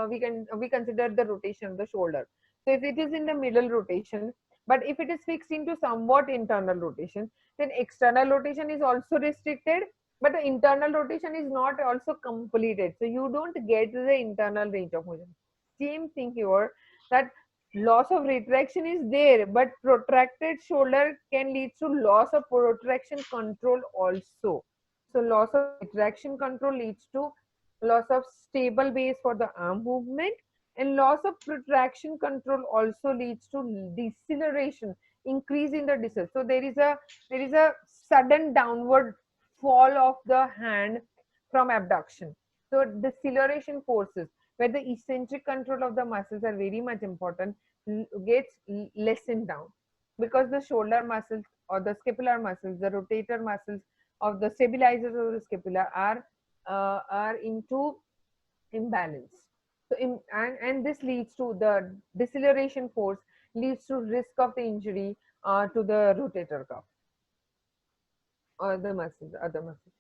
we consider the rotation of the shoulder. So if it is in the middle rotation, but if it is fixed into somewhat internal rotation, then external rotation is also restricted, but the internal rotation is not also completed. So you don't get the internal range of motion. Same thing here, that loss of retraction is there, but protracted shoulder can lead to loss of protraction control also. So loss of retraction control leads to loss of stable base for the arm movement, and loss of protraction control also leads to deceleration, increase in the decel. So there is a sudden downward fall of the hand from abduction. So deceleration forces, where the eccentric control of the muscles are very much important, gets lessened down, because the shoulder muscles or the scapular muscles, the rotator muscles of the stabilizers of the scapula are into imbalance. So and this leads to the deceleration force, leads to risk of the injury to the rotator cuff or the muscles, other muscles.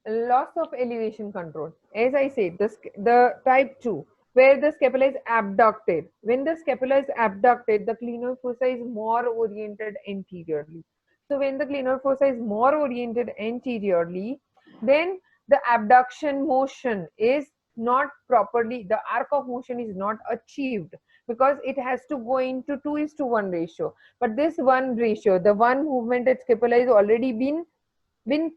Loss of elevation control. As I said, the type 2, where the scapula is abducted. When the scapula is abducted, the glenoid fossa is more oriented anteriorly. So when the glenoid fossa is more oriented anteriorly, then the abduction motion is not properly, the arc of motion is not achieved, because it has to go into 2:1 ratio. But this one ratio, the one movement at scapula is already been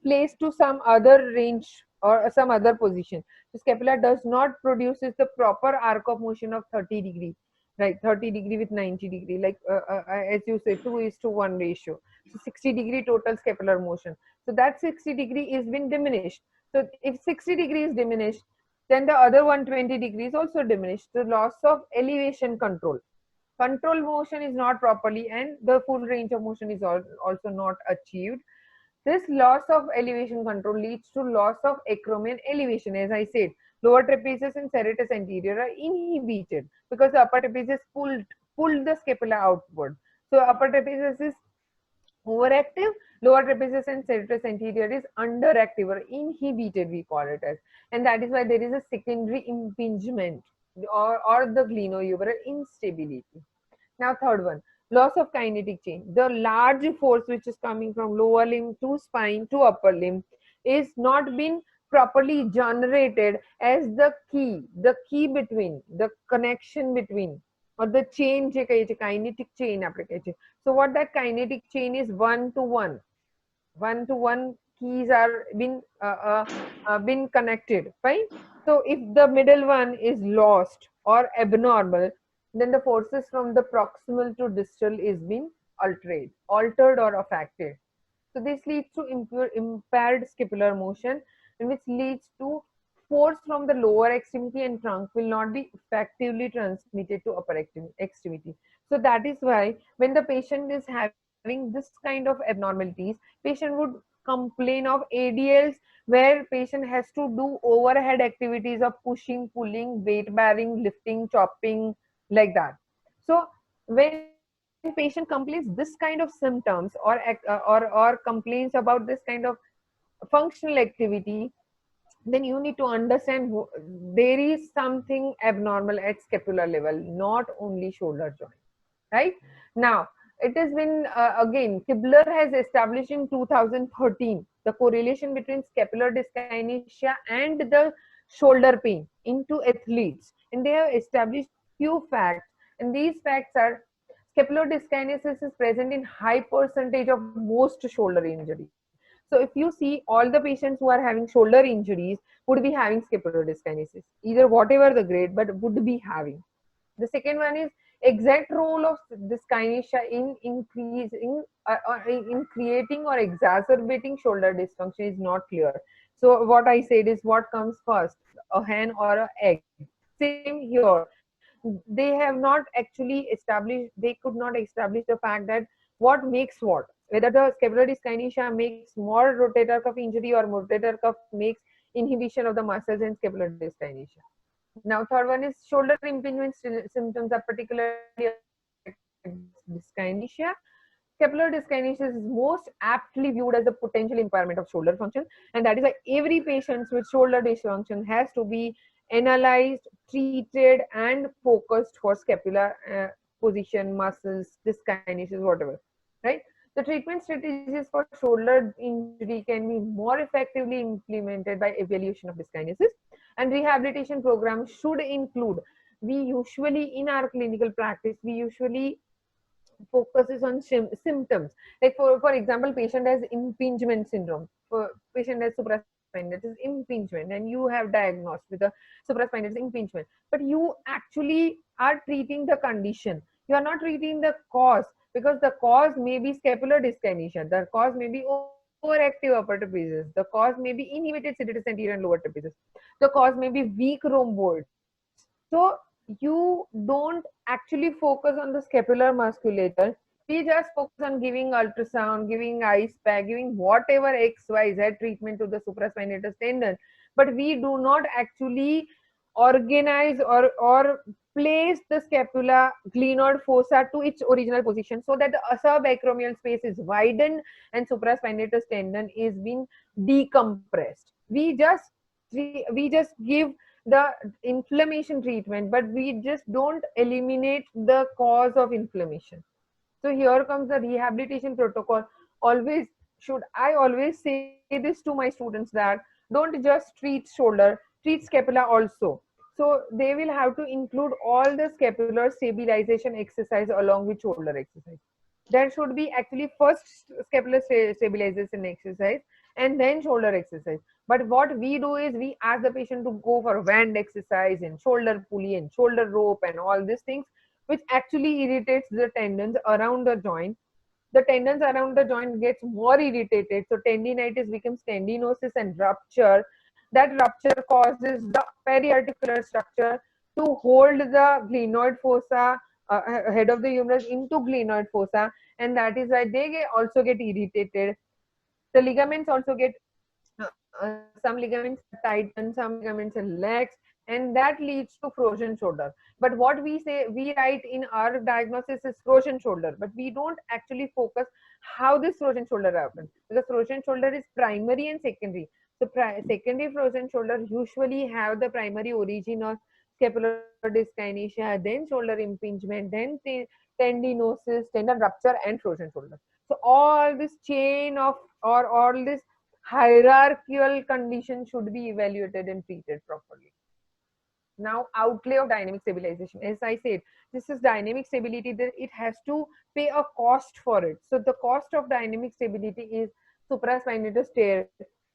placed to some other range or some other position. The scapula does not produces the proper arc of motion of 30 degree, right? 30 degree with 90 degree, like as you say, 2:1 ratio. So 60 degree total scapular motion. So that 60 degree is been diminished. So if 60 degree is diminished, then the other 120 degrees also diminished. The loss of elevation control. Control motion is not properly, and the full range of motion is also not achieved. This loss of elevation control leads to loss of acromion elevation. As I said, lower trapezius and serratus anterior are inhibited because the upper trapezius pulled the scapula outward. So upper trapezius is Overactive, lower trapezius and serratus anterior is underactive or inhibited, we call it as, and that is why there is a secondary impingement or the glenohumeral instability. Now third one, loss of kinetic chain. The large force which is coming from lower limb to spine to upper limb is not been properly generated as the key between, the connection between, or the chain, kinetic chain application. So what that kinetic chain is, one to one keys are been connected, fine. So if the middle one is lost or abnormal, then the forces from the proximal to distal is being altered or affected. So this leads to impaired scapular motion, and which leads to force from the lower extremity and trunk will not be effectively transmitted to upper extremity. So that is why when the patient is having this kind of abnormalities, patient would complain of ADLs where patient has to do overhead activities of pushing, pulling, weight bearing, lifting, chopping, like that. So when patient complains this kind of symptoms or complains about this kind of functional activity, then you need to understand there is something abnormal at scapular level, not only shoulder joint, right? Now it has been again, Kibler has established in 2013 the correlation between scapular dyskinesia and the shoulder pain into athletes, and they have established few facts, and these facts are: scapular dyskinesis is present in high percentage of most shoulder injuries. So if you see all the patients who are having shoulder injuries would be having scapular dyskinesis, either whatever the grade, but would be having. The second one is exact role of dyskinesia in increasing in creating or exacerbating shoulder dysfunction is not clear. So what I said is, what comes first, a hen or a egg? Same here. They have not actually established, they could not establish the fact that what makes what, whether the scapular dyskinesia makes more rotator cuff injury or rotator cuff makes inhibition of the muscles and scapular dyskinesia. Now third one is shoulder impingement symptoms are particularly dyskinesia. Scapular dyskinesia is most aptly viewed as a potential impairment of shoulder function, and that is why every patient with shoulder dysfunction has to be analyzed, treated, and focused for scapular position, muscles, dyskinesis, whatever. Right? The treatment strategies for shoulder injury can be more effectively implemented by evaluation of dyskinesis, and rehabilitation programs should include. We usually, in our clinical practice, we usually focuses on symptoms. Like for example, patient has impingement syndrome. Patient has supraspinatus impingement, and you have diagnosed with a supraspinatus impingement. But you actually are treating the condition. You are not treating the cause, because the cause may be scapular dyskinesia. The cause may be overactive upper trapezius. The cause may be inhibited serratus anterior and lower trapezius. The cause may be weak rhomboids. So you don't actually focus on the scapular musculature. We just focus on giving ultrasound, giving ice pack, giving whatever XYZ treatment to the supraspinatus tendon. But we do not actually organize or place the scapula glenoid fossa to its original position, so that the subacromial space is widened and supraspinatus tendon is being decompressed. We just give the inflammation treatment, but we just don't eliminate the cause of inflammation. So here comes the rehabilitation protocol. Always I always say this to my students, that don't just treat shoulder, treat scapula also. So they will have to include all the scapular stabilization exercise along with shoulder exercise. There should be actually first scapular stabilization exercise and then shoulder exercise. But what we do is we ask the patient to go for wand exercise and shoulder pulley and shoulder rope and all these things, which actually irritates the tendons around the joint. The tendons around the joint gets more irritated, so tendinitis becomes tendinosis and rupture. That rupture causes the periarticular structure to hold the glenoid fossa, head of the humerus into glenoid fossa, and that is why they also get irritated. The ligaments also get some ligaments are tightened, some ligaments are lax, and that leads to frozen shoulder. But what we say, we write in our diagnosis is frozen shoulder, but we don't actually focus how this frozen shoulder happens, because frozen shoulder is primary and secondary. So secondary frozen shoulder usually have the primary origin of scapular dyskinesia, then shoulder impingement, then tendinosis, tendon rupture, and frozen shoulder. So all this chain of, or all this hierarchical condition should be evaluated and treated properly. Now, outlay of dynamic stabilization, as I said, this is dynamic stability, that it has to pay a cost for it. So the cost of dynamic stability is supraspinatus tear,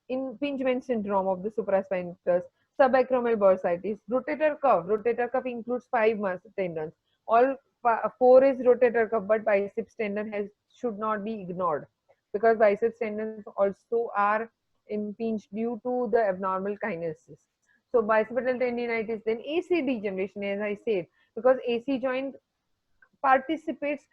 impingement syndrome of the supraspinatus, subacromial bursitis, rotator cuff. Rotator cuff includes 5 tendons. All 4 is rotator cuff, but biceps tendon should not be ignored, because biceps tendons also are impinged due to the abnormal kinesis. So bicipital tendinitis, then AC degeneration, as I said, because AC joint participates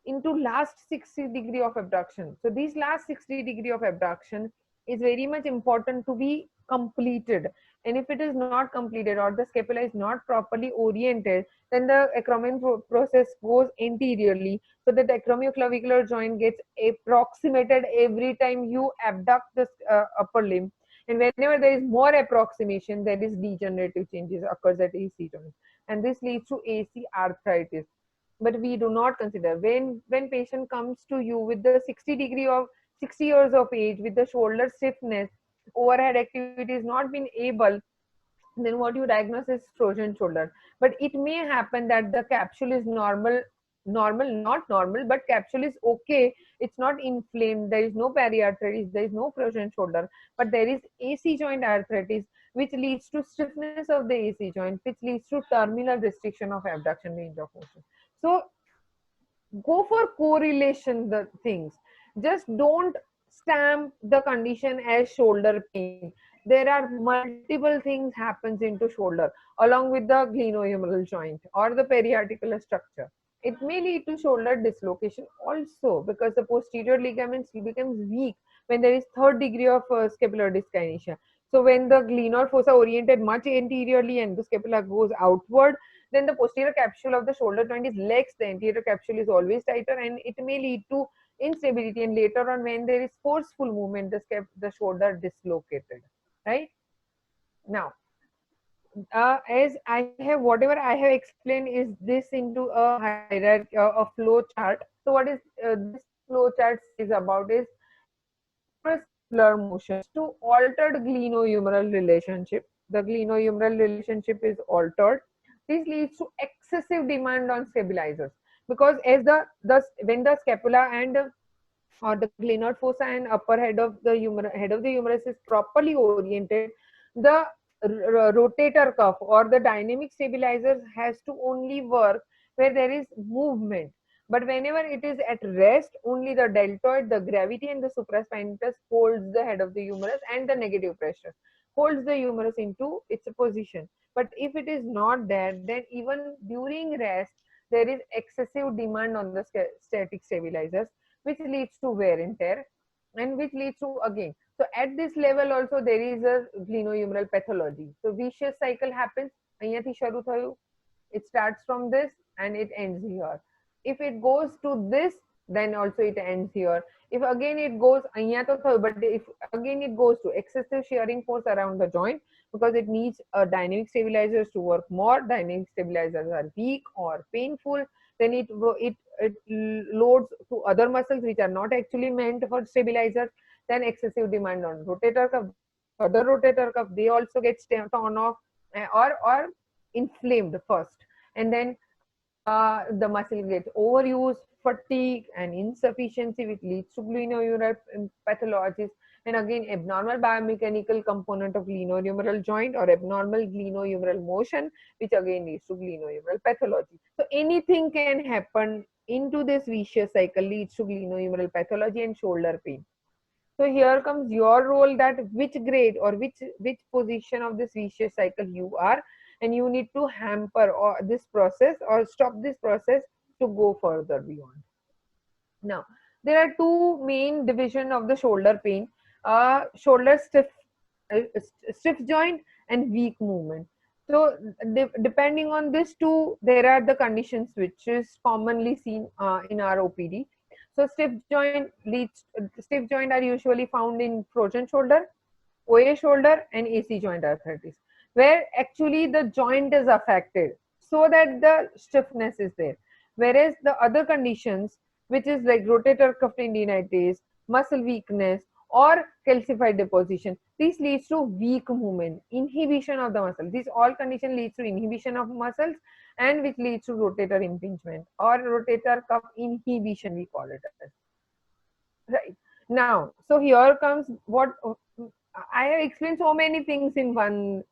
into last 60 degree of abduction. So these last 60 degree of abduction is very much important to be completed. And if it is not completed, or the scapula is not properly oriented, then the acromion process goes anteriorly. So that the acromioclavicular joint gets approximated every time you abduct the upper limb. And whenever there is more approximation, there is degenerative changes occurs at AC joint. And this leads to AC arthritis. But we do not consider, when patient comes to you with the 60 years of age, with the shoulder stiffness, overhead activity is not been able, then what you diagnose is frozen shoulder. But it may happen that the capsule is not normal, but capsule is okay, it's not inflamed, there is no periarthritis, there is no frozen shoulder, but there is AC joint arthritis, which leads to stiffness of the AC joint, which leads to terminal restriction of abduction range of motion. So go for correlation the things. Just don't stamp the condition as shoulder pain. There are multiple things happens into shoulder along with the glenohumeral joint or the periarticular structure. It may lead to shoulder dislocation also, because the posterior ligaments becomes weak when there is third degree of scapular dyskinesia. So when the glenoid fossa oriented much anteriorly and the scapula goes outward, then the posterior capsule of the shoulder joint is lax, the anterior capsule is always tighter, and it may lead to instability, and later on when there is forceful movement, the shoulder dislocated, right? Now, as I have, whatever I have explained is this into a hierarchy, a flow chart. So what is this flow chart is about is intrascapular motions to altered glenohumeral relationship. The glenohumeral relationship is altered. This leads to excessive demand on stabilizers, because as when the scapula and or the glenoid fossa and upper head of the humerus is properly oriented, the rotator cuff or the dynamic stabilizers has to only work where there is movement. But whenever it is at rest, only the deltoid, the gravity, and the supraspinatus holds the head of the humerus, and the negative pressure holds the humerus into its position. But if it is not there, then even during rest, there is excessive demand on the static stabilizers, which leads to wear and tear, and which leads to again. So at this level also there is a glenohumeral pathology. So vicious cycle happens. અહીંયાથી શરૂ થયું. It starts from this and it ends here. If it goes to this, then also it ends here. If again it goes અહીંયા તો થયું, but if again it goes to excessive shearing force around the joint, because it needs dynamic stabilizers to work more, dynamic stabilizers are weak or painful, then it loads to other muscles which are not actually meant for stabilizers. Then excessive demand on rotator cuff, other rotator cuff, they also get torn off or inflamed first, and then the muscle gets overused, fatigue and insufficiency, which leads to glenohumeral pathologies, and again abnormal biomechanical component of glenohumeral joint or abnormal glenohumeral motion, which again leads to glenohumeral pathology. So anything can happen into this vicious cycle, leads to glenohumeral pathology and shoulder pain. So here comes your role, that which grade or which position of this vicious cycle you are, and you need to hamper or this process or stop this process to go further beyond. Now, there are two main division of the shoulder pain: shoulder stiff joint and weak movement. So depending on this too, there are the conditions which is commonly seen in our OPD. So stiff joint are usually found in frozen shoulder, OA shoulder, and AC joint arthritis, where actually the joint is affected, so that the stiffness is there. Whereas the other conditions, which is like rotator cuff tendinitis, muscle weakness, or calcified deposition, this leads to weak movement, inhibition of the muscle. These all condition leads to inhibition of muscles, and which leads to rotator impingement or rotator cuff inhibition, we call it as. Right. Now, so here comes what I have explained so many things in one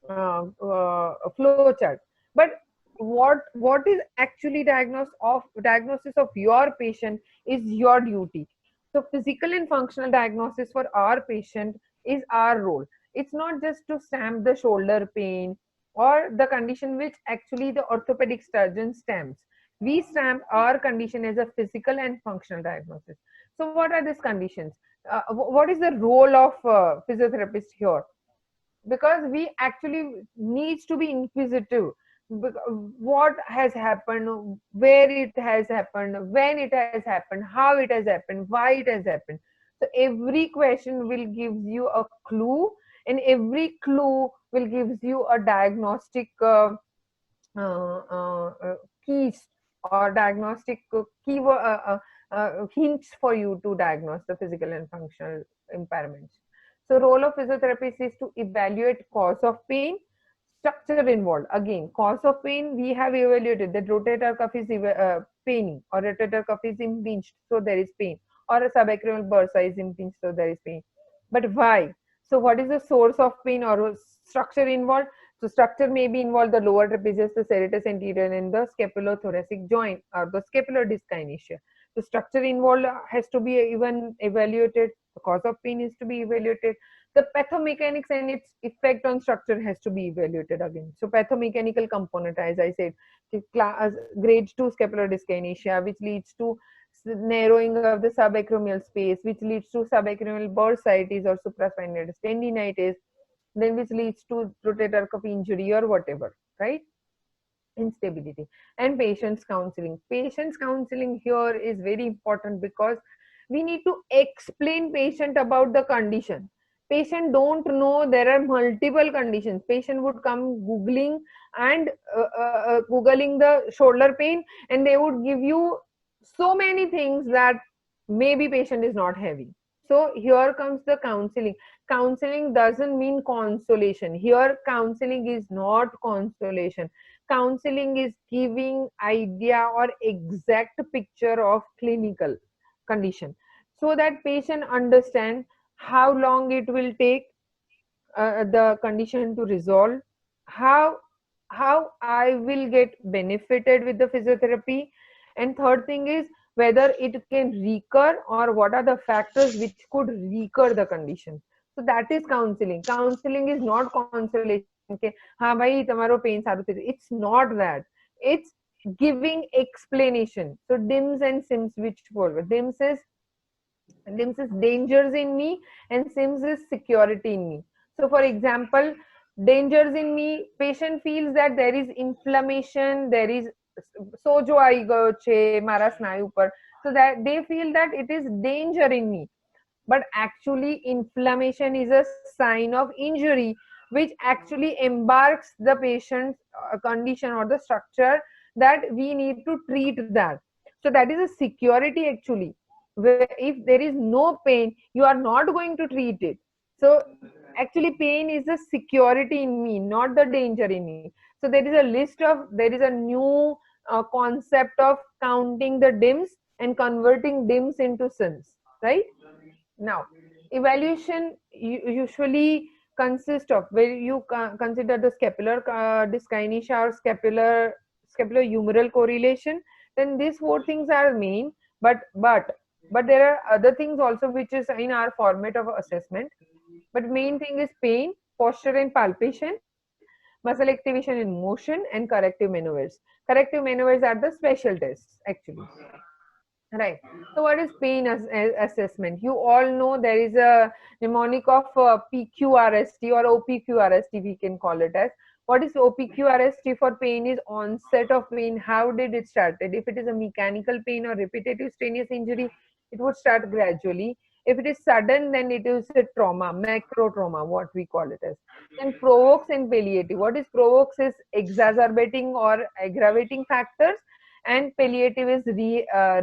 flow chart, but what is actually diagnosis of your patient is your duty. So physical and functional diagnosis for our patient is our role. It's not just to stamp the shoulder pain or the condition which actually the orthopedic surgeon stamps. We stamp our condition as a physical and functional diagnosis. So what are these conditions? What is the role of physiotherapist here? Because we actually needs to be inquisitive. What has happened, where it has happened, when it has happened, how it has happened, why it has happened. So every question will give you a clue, and every clue will gives you a diagnostic keys or diagnostic keyword hints for you to diagnose the physical and functional impairments. So role of physiotherapist is to evaluate cause of pain, structure involved. Again, cause of pain, we have evaluated that rotator cuff is paining, or rotator cuff is impinged, so there is pain, or a subacromial bursa is impinged, so there is pain. But why? So what is the source of pain or structure involved? So structure may be involved the lower trapezius, the serratus anterior, and the scapulothoracic joint, or the scapular dyskinesia. The structure involved has to be even evaluated. The cause of pain is to be evaluated. The pathomechanics and its effect on structure has to be evaluated again. So pathomechanical component, as I said, grade 2 scapular dyskinesia, which leads to narrowing of the subacromial space, which leads to subacromial bursitis or supraspinatus tendinitis, then which leads to rotator cuff injury or whatever, right? Instability. And patients counseling here is very important, because we need to explain patient about the condition. Patient don't know there are multiple conditions. Patient would come googling and googling the shoulder pain, and they would give you so many things that maybe patient is not having. So here comes the counseling. Counseling doesn't mean consolation. Here counseling is not consolation. Counseling is giving idea or exact picture of clinical condition, so that patient understand how long it will take the condition to resolve, how I will get benefited with the physiotherapy, and third thing is whether it can recur, or what are the factors which could recur the condition. So that is counseling. Counseling is not consolation. Okay, ha bhai tamaro pain saru thi. It's not that. It's giving explanation. So DIMS and SIMS which follow. DIMS is dangers in me, and SIMS is security in me. So for example, dangers in me, patient feels that there is inflammation, there is sojo ai gayo che mara snayu par, so that they feel that it is danger in me. But actually inflammation is a sign of injury, which actually embarks the patient's condition or the structure, that we need to treat that. So that is a security actually, where if there is no pain, you are not going to treat it. So actually pain is the security in me, not the danger in me. So there is a new concept of counting the DIMS and converting DIMS into SIMS, right? Now, evaluation usually consists of where you consider the scapular dyskinesia or scapular humeral correlation. Then these four things are main, but there are other things also which is in our format of assessment. But main thing is pain, posture and palpation, muscle activation in motion, and corrective maneuvers. Corrective maneuvers are the special tests actually. Right. So what is pain assessment? You all know there is a mnemonic of PQRST or OPQRST, we can call it as. What is OPQRST for pain is onset of pain. How did it started? If it is a mechanical pain or repetitive strenuous injury, it would start gradually. If it is sudden, then it is a trauma, macro trauma, what we call it as. Then provokes and palliative. What is provokes is exacerbating or aggravating factors, and palliative is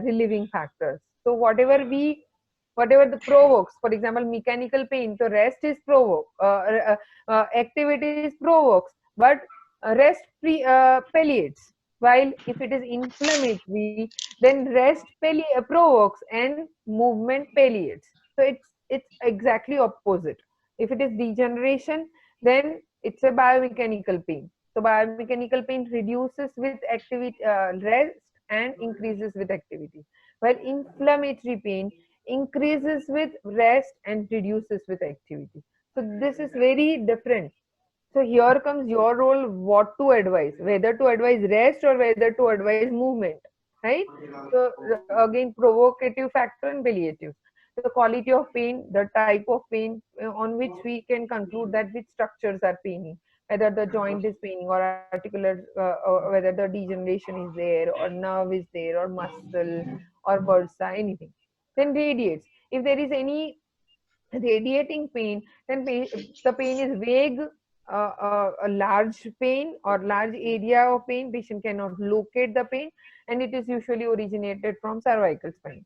relieving factors. So whatever the provokes, for example, mechanical pain, so rest is provoke, activity is provokes, but rest palliates. While if it is inflammatory, then rest provokes and movement palliates. So it's exactly opposite. If it is degeneration, then it's a biomechanical pain. So biomechanical pain reduces with activity, rest, and increases with activity. While inflammatory pain increases with rest and reduces with activity. So this is very different. So here comes your role, what to advise, whether to advise rest or whether to advise movement, right? So again, provocative factor and palliative. The quality of pain, the type of pain on which we can conclude that which structures are paining, whether the joint is paining or articular, or whether the degeneration is there or nerve is there or muscle or bursa, anything. Then radiates. If there is any radiating pain, then the pain is vague, a large pain or large area of pain, patient cannot locate the pain, and it is usually originated from cervical spine.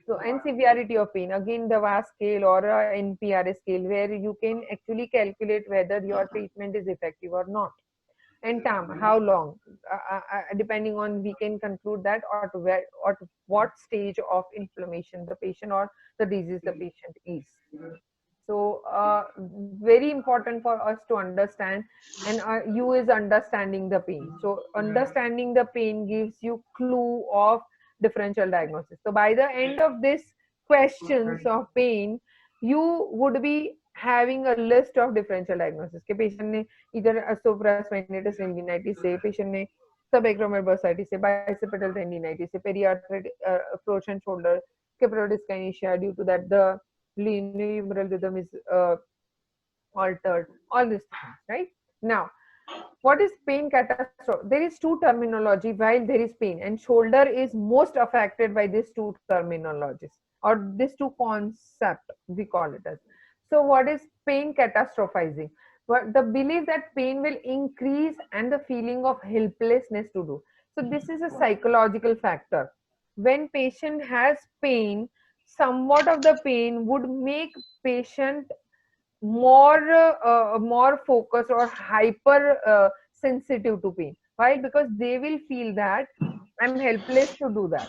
So, and severity of pain, again the VAS scale or a NPRS scale, where you can actually calculate whether your treatment is effective or not. And time, how long, depending on, we can conclude that, or to where or to what stage of inflammation the patient or the disease the patient is. So very important for us to understand, and you is understanding the pain. So understanding the pain gives you clue of differential diagnosis. So by the end of this questions of pain, you would be having a list of differential diagnosis के patient ने इधर supraspinatus tendinitis से, patient ने subacromial bursitis से, bicipital tendinitis से, periarthritis approach and shoulder caprodyskinesia, due to that the linear rhythm is altered, all these things, right? Now, what is pain catastrophe? There is two terminology while there is pain, and shoulder is most affected by these two terminologies or these two concept, we call it as. So what is pain catastrophizing? Well, the belief that pain will increase and the feeling of helplessness to do. So this is a psychological factor. When patient has pain, somewhat of the pain would make patient more focused or hyper sensitive to pain. Why? Because they will feel that I'm helpless to do that.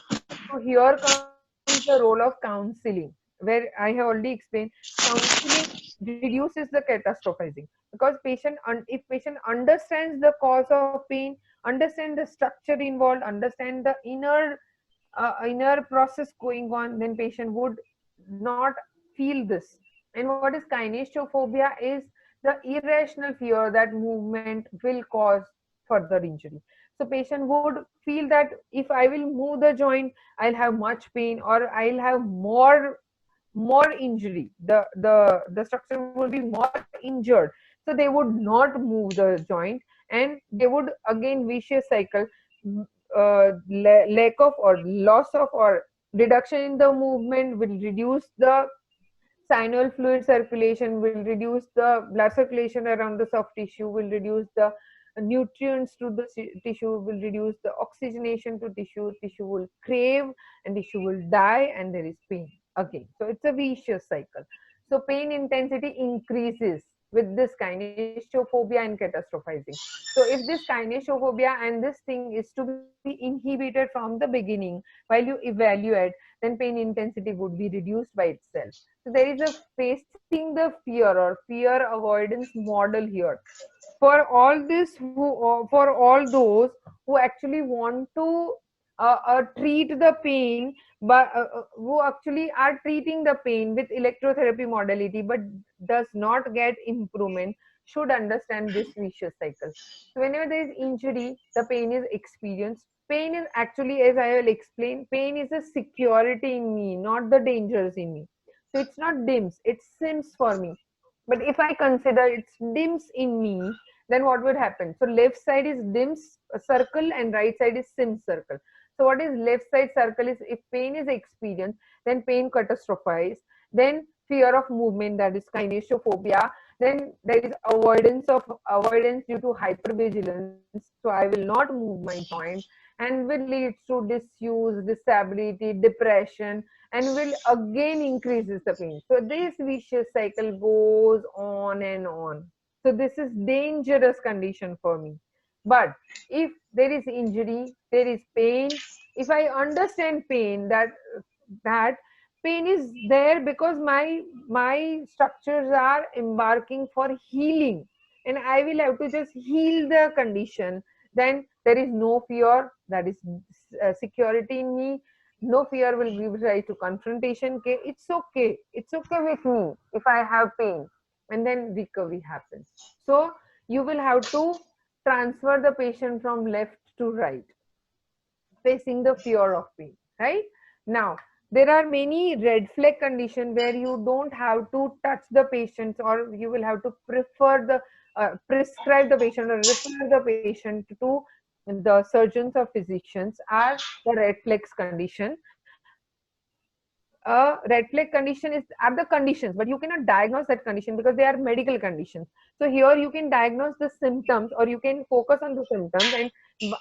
So here comes the role of counseling, where I have already explained. Counseling reduces the catastrophizing, because if patient understands the cause of pain, understand the structure involved, understand the inner process going on, then patient would not feel this. And what is kinesiophobia is the irrational fear that movement will cause further injury. So patient would feel that if I will move the joint, I'll have much pain or I'll have more injury. The structure will be more injured. So they would not move the joint, and they would again vicious cycle, lack of or loss of or reduction in the movement will reduce the synovial fluid circulation, will reduce the blood circulation around the soft tissue, will reduce the nutrients to the tissue, will reduce the oxygenation to tissue will crave, and tissue will die, and there is pain again. So it's a vicious cycle. So pain intensity increases with this kinesiophobia and catastrophizing. So if this kinesiophobia and this thing is to be inhibited from the beginning while you evaluate, then pain intensity would be reduced by itself. So there is a facing the fear or fear avoidance model here. For all this, for all those who actually want to treat the pain, but who actually are treating the pain with electrotherapy modality, but does not get improvement, should understand this vicious cycle. So whenever there is injury, the pain is experienced. Pain is actually, as I will explain, pain is a security in me, not the dangers in me. So it's not dims, it's sims for me. But if I consider it's dims in me, then what would happen? So left side is dim circle and right side is sim circle. So what is left side circle is if pain is experienced, then pain catastrophize, then fear of movement, that is kinesiophobia, then there is avoidance due to hypervigilance. So I will not move my joint, and will lead to disuse, disability, depression, and will again increases the pain. So this vicious cycle goes on and on. So this is dangerous condition for me. But if there is injury, there is pain. If I understand pain, that pain is there because my structures are embarking for healing, and I will have to just heal the condition, then there is no fear, that is security in me. No fear will give rise to confrontation. Okay, it's okay with me if I have pain, and then recovery happens. So you will have to transfer the patient from left to right, facing the fear of pain. Right now, there are many red flag conditions where you don't have to touch the patients, or you will have to prescribe the patient or refer the patient to the surgeons or physicians, are the red flags condition. A red flag condition are the conditions, but you cannot diagnose that condition because they are medical conditions. So here you can diagnose the symptoms, or you can focus on the symptoms, and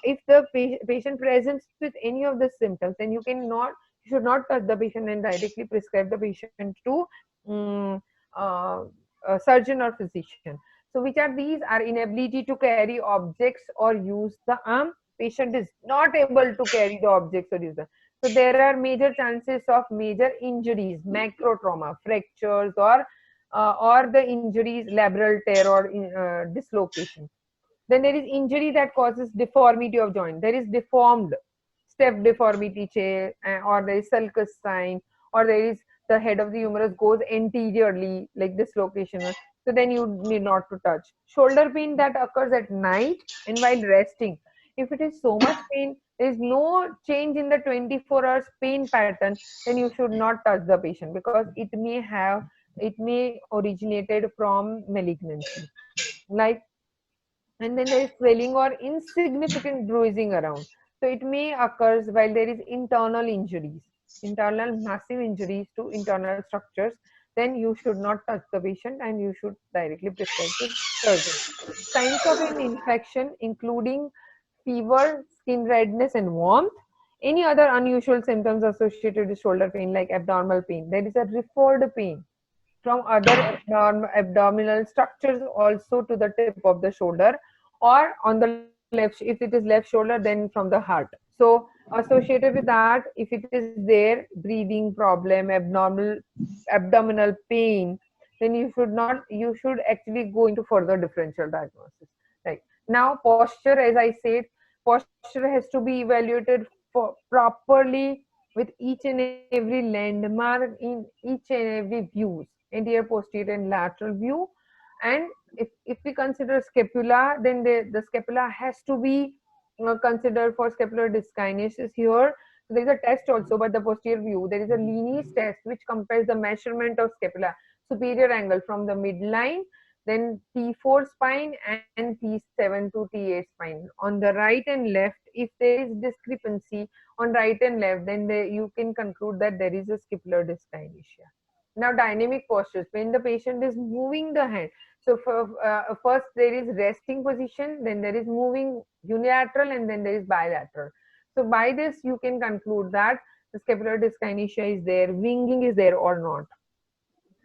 if the patient presents with any of the symptoms, then you should not touch the patient and directly prescribe the patient to um, uh, a surgeon or physician. So which are these? Are inability to carry objects or use the arm. Patient is not able to carry the objects or use the. So there are major chances of major injuries, macro trauma, fractures, or the injuries, labral tear or dislocation. Then there is injury that causes deformity of joint. There is deformed step deformity chair, or there is sulcus sign, or there is the head of the humerus goes anteriorly, like dislocation. So then you need not to touch. Shoulder pain that occurs at night and while resting. If it is so much pain, there is no change in the 24 hours pain pattern, then you should not touch the patient, because it may originated from malignancy. Like, and then there is swelling or insignificant bruising around. So it may occurs while there is internal injuries, internal massive injuries to internal structures. Then you should not touch the patient, and you should directly prescribe to surgeon. Signs of an infection including fever, skin redness, and warmth. Any other unusual symptoms associated with shoulder pain, like abdominal pain. There is a referred pain from other abdominal structures also to the tip of the shoulder, or on the left, if it is left shoulder, then from the heart. So associated with that, if it is there, breathing problem, abdominal pain, then you should actually go into further differential diagnosis. Right now, posture, as I said, posture has to be evaluated for properly with each and every landmark in each and every views, anterior, posterior, and lateral view. And if we consider scapula, then the scapula has to be considered for scapular dyskinesis here. So there is a test also, but the posterior view, there is a Leanis test which compares the measurement of scapula superior angle from the midline, then T4 spine and T7 to T8 spine. On the right and left, if there is discrepancy on right and left, then you can conclude that there is a scapular dyskinesia. Now, dynamic postures, when the patient is moving the hand. So first there is resting position, then there is moving unilateral, and then there is bilateral. So by this you can conclude that the scapular dyskinesia is there, winging is there or not.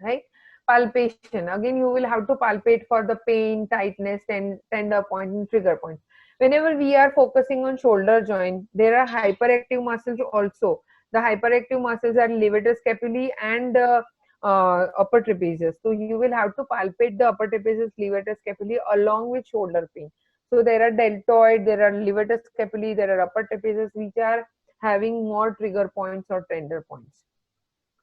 Right? Palpation, again you will have to palpate for the pain, tightness, and tender point and trigger points. Whenever we are focusing on shoulder joint, there are hyperactive muscles also. The hyperactive muscles are levator scapulae and upper trapezius. So you will have to palpate the upper trapezius, levator scapulae along with shoulder pain. So there are deltoid, there are levator scapulae, there are upper trapezius which are having more trigger points or tender points.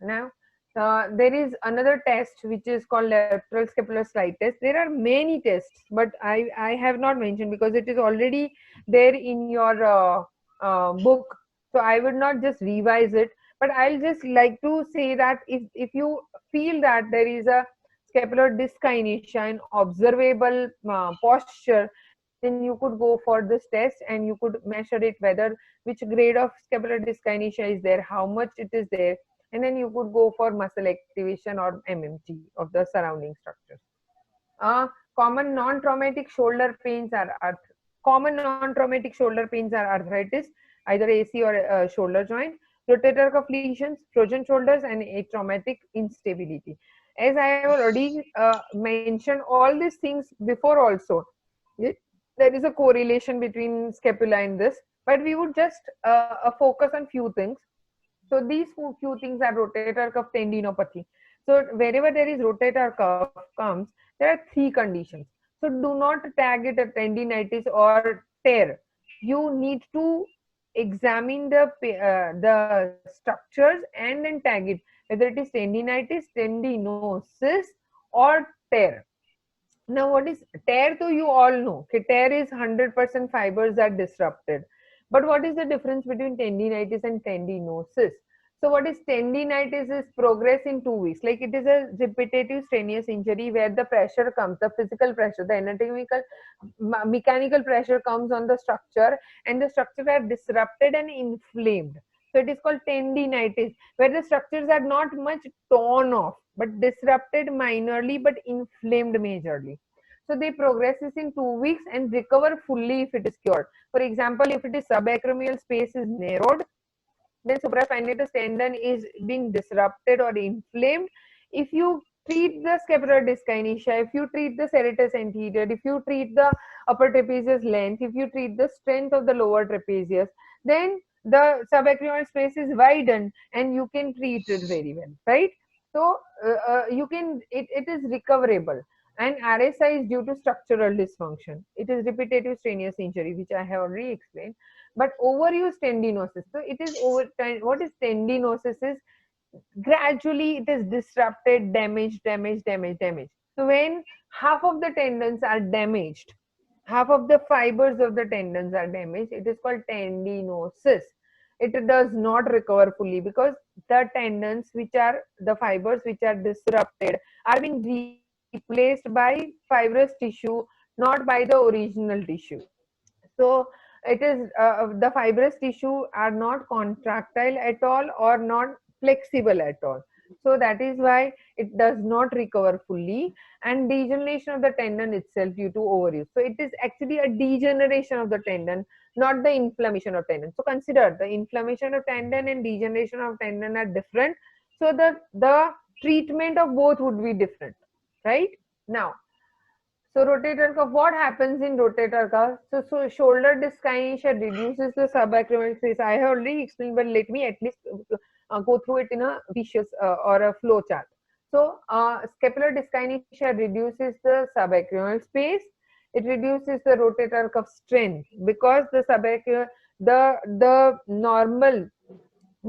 Now, there is another test which is called lateral scapular slide test. There are many tests, but I have not mentioned because it is already there in your book. So I would not just revise it, but I'll just like to say that if you feel that there is a scapular dyskinesia in observable posture, then you could go for this test and you could measure it, whether which grade of scapular dyskinesia is there, how much it is there, and then you could go for muscle activation or MMT of the surrounding structures. Common non-traumatic shoulder pains are arthritis, either AC or shoulder joint, rotator cuff lesions, frozen shoulders, and atraumatic instability. As I have already mentioned all these things before also, there is a correlation between scapula and this, but we would just focus on few things. So these few things are rotator cuff tendinopathy. So wherever there is rotator cuff comes, there are three conditions. So do not tag it a tendinitis or tear. You need to examine the structures and then tag it, whether it is tendinitis, tendinosis, or tear. Now, what is tear? So you all know, okay, tear is 100% fibers are disrupted. But what is the difference between tendinitis and tendinosis? So what is tendinitis is progress in 2 weeks. Like it is a repetitive strenuous injury where the pressure comes, the physical pressure, the anatomical, mechanical pressure comes on the structure, and the structures are disrupted and inflamed. So it is called tendinitis, where the structures are not much torn off, but disrupted minorly, but inflamed majorly. So they progresses in 2 weeks and recover fully if it is cured. For example, if it is subacromial space is narrowed, then supraspinatus tendon is being disrupted or inflamed. If you treat the scapular dyskinesia, if you treat the serratus anterior, if you treat the upper trapezius length, if you treat the strength of the lower trapezius, then the subacromial space is widened and you can treat it very well, right? So you can, it is recoverable. And RSI is due to structural dysfunction. It is repetitive strenuous injury, which I have already explained. But overuse tendinosis. So it is over time. What is tendinosis? Is gradually it is disrupted, damaged. So when half of the tendons are damaged, half of the fibers of the tendons are damaged, it is called tendinosis. It does not recover fully because the tendons, which are the fibers which are disrupted, are being replaced by fibrous tissue, not by the original tissue. So it is the fibrous tissue are not contractile at all or not flexible at all. So that is why it does not recover fully, and degeneration of the tendon itself due to overuse. So it is actually a degeneration of the tendon, not the inflammation of tendon. So consider the inflammation of tendon and degeneration of tendon are different. So the treatment of both would be different, right? Now, so rotator cuff, what happens in rotator cuff? So shoulder dyskinesia reduces the subacromial space. I have already explained, but let me at least go through it in a vicious or a flow chart. So scapular dyskinesia reduces the subacromial space. It reduces the rotator cuff strength because the the normal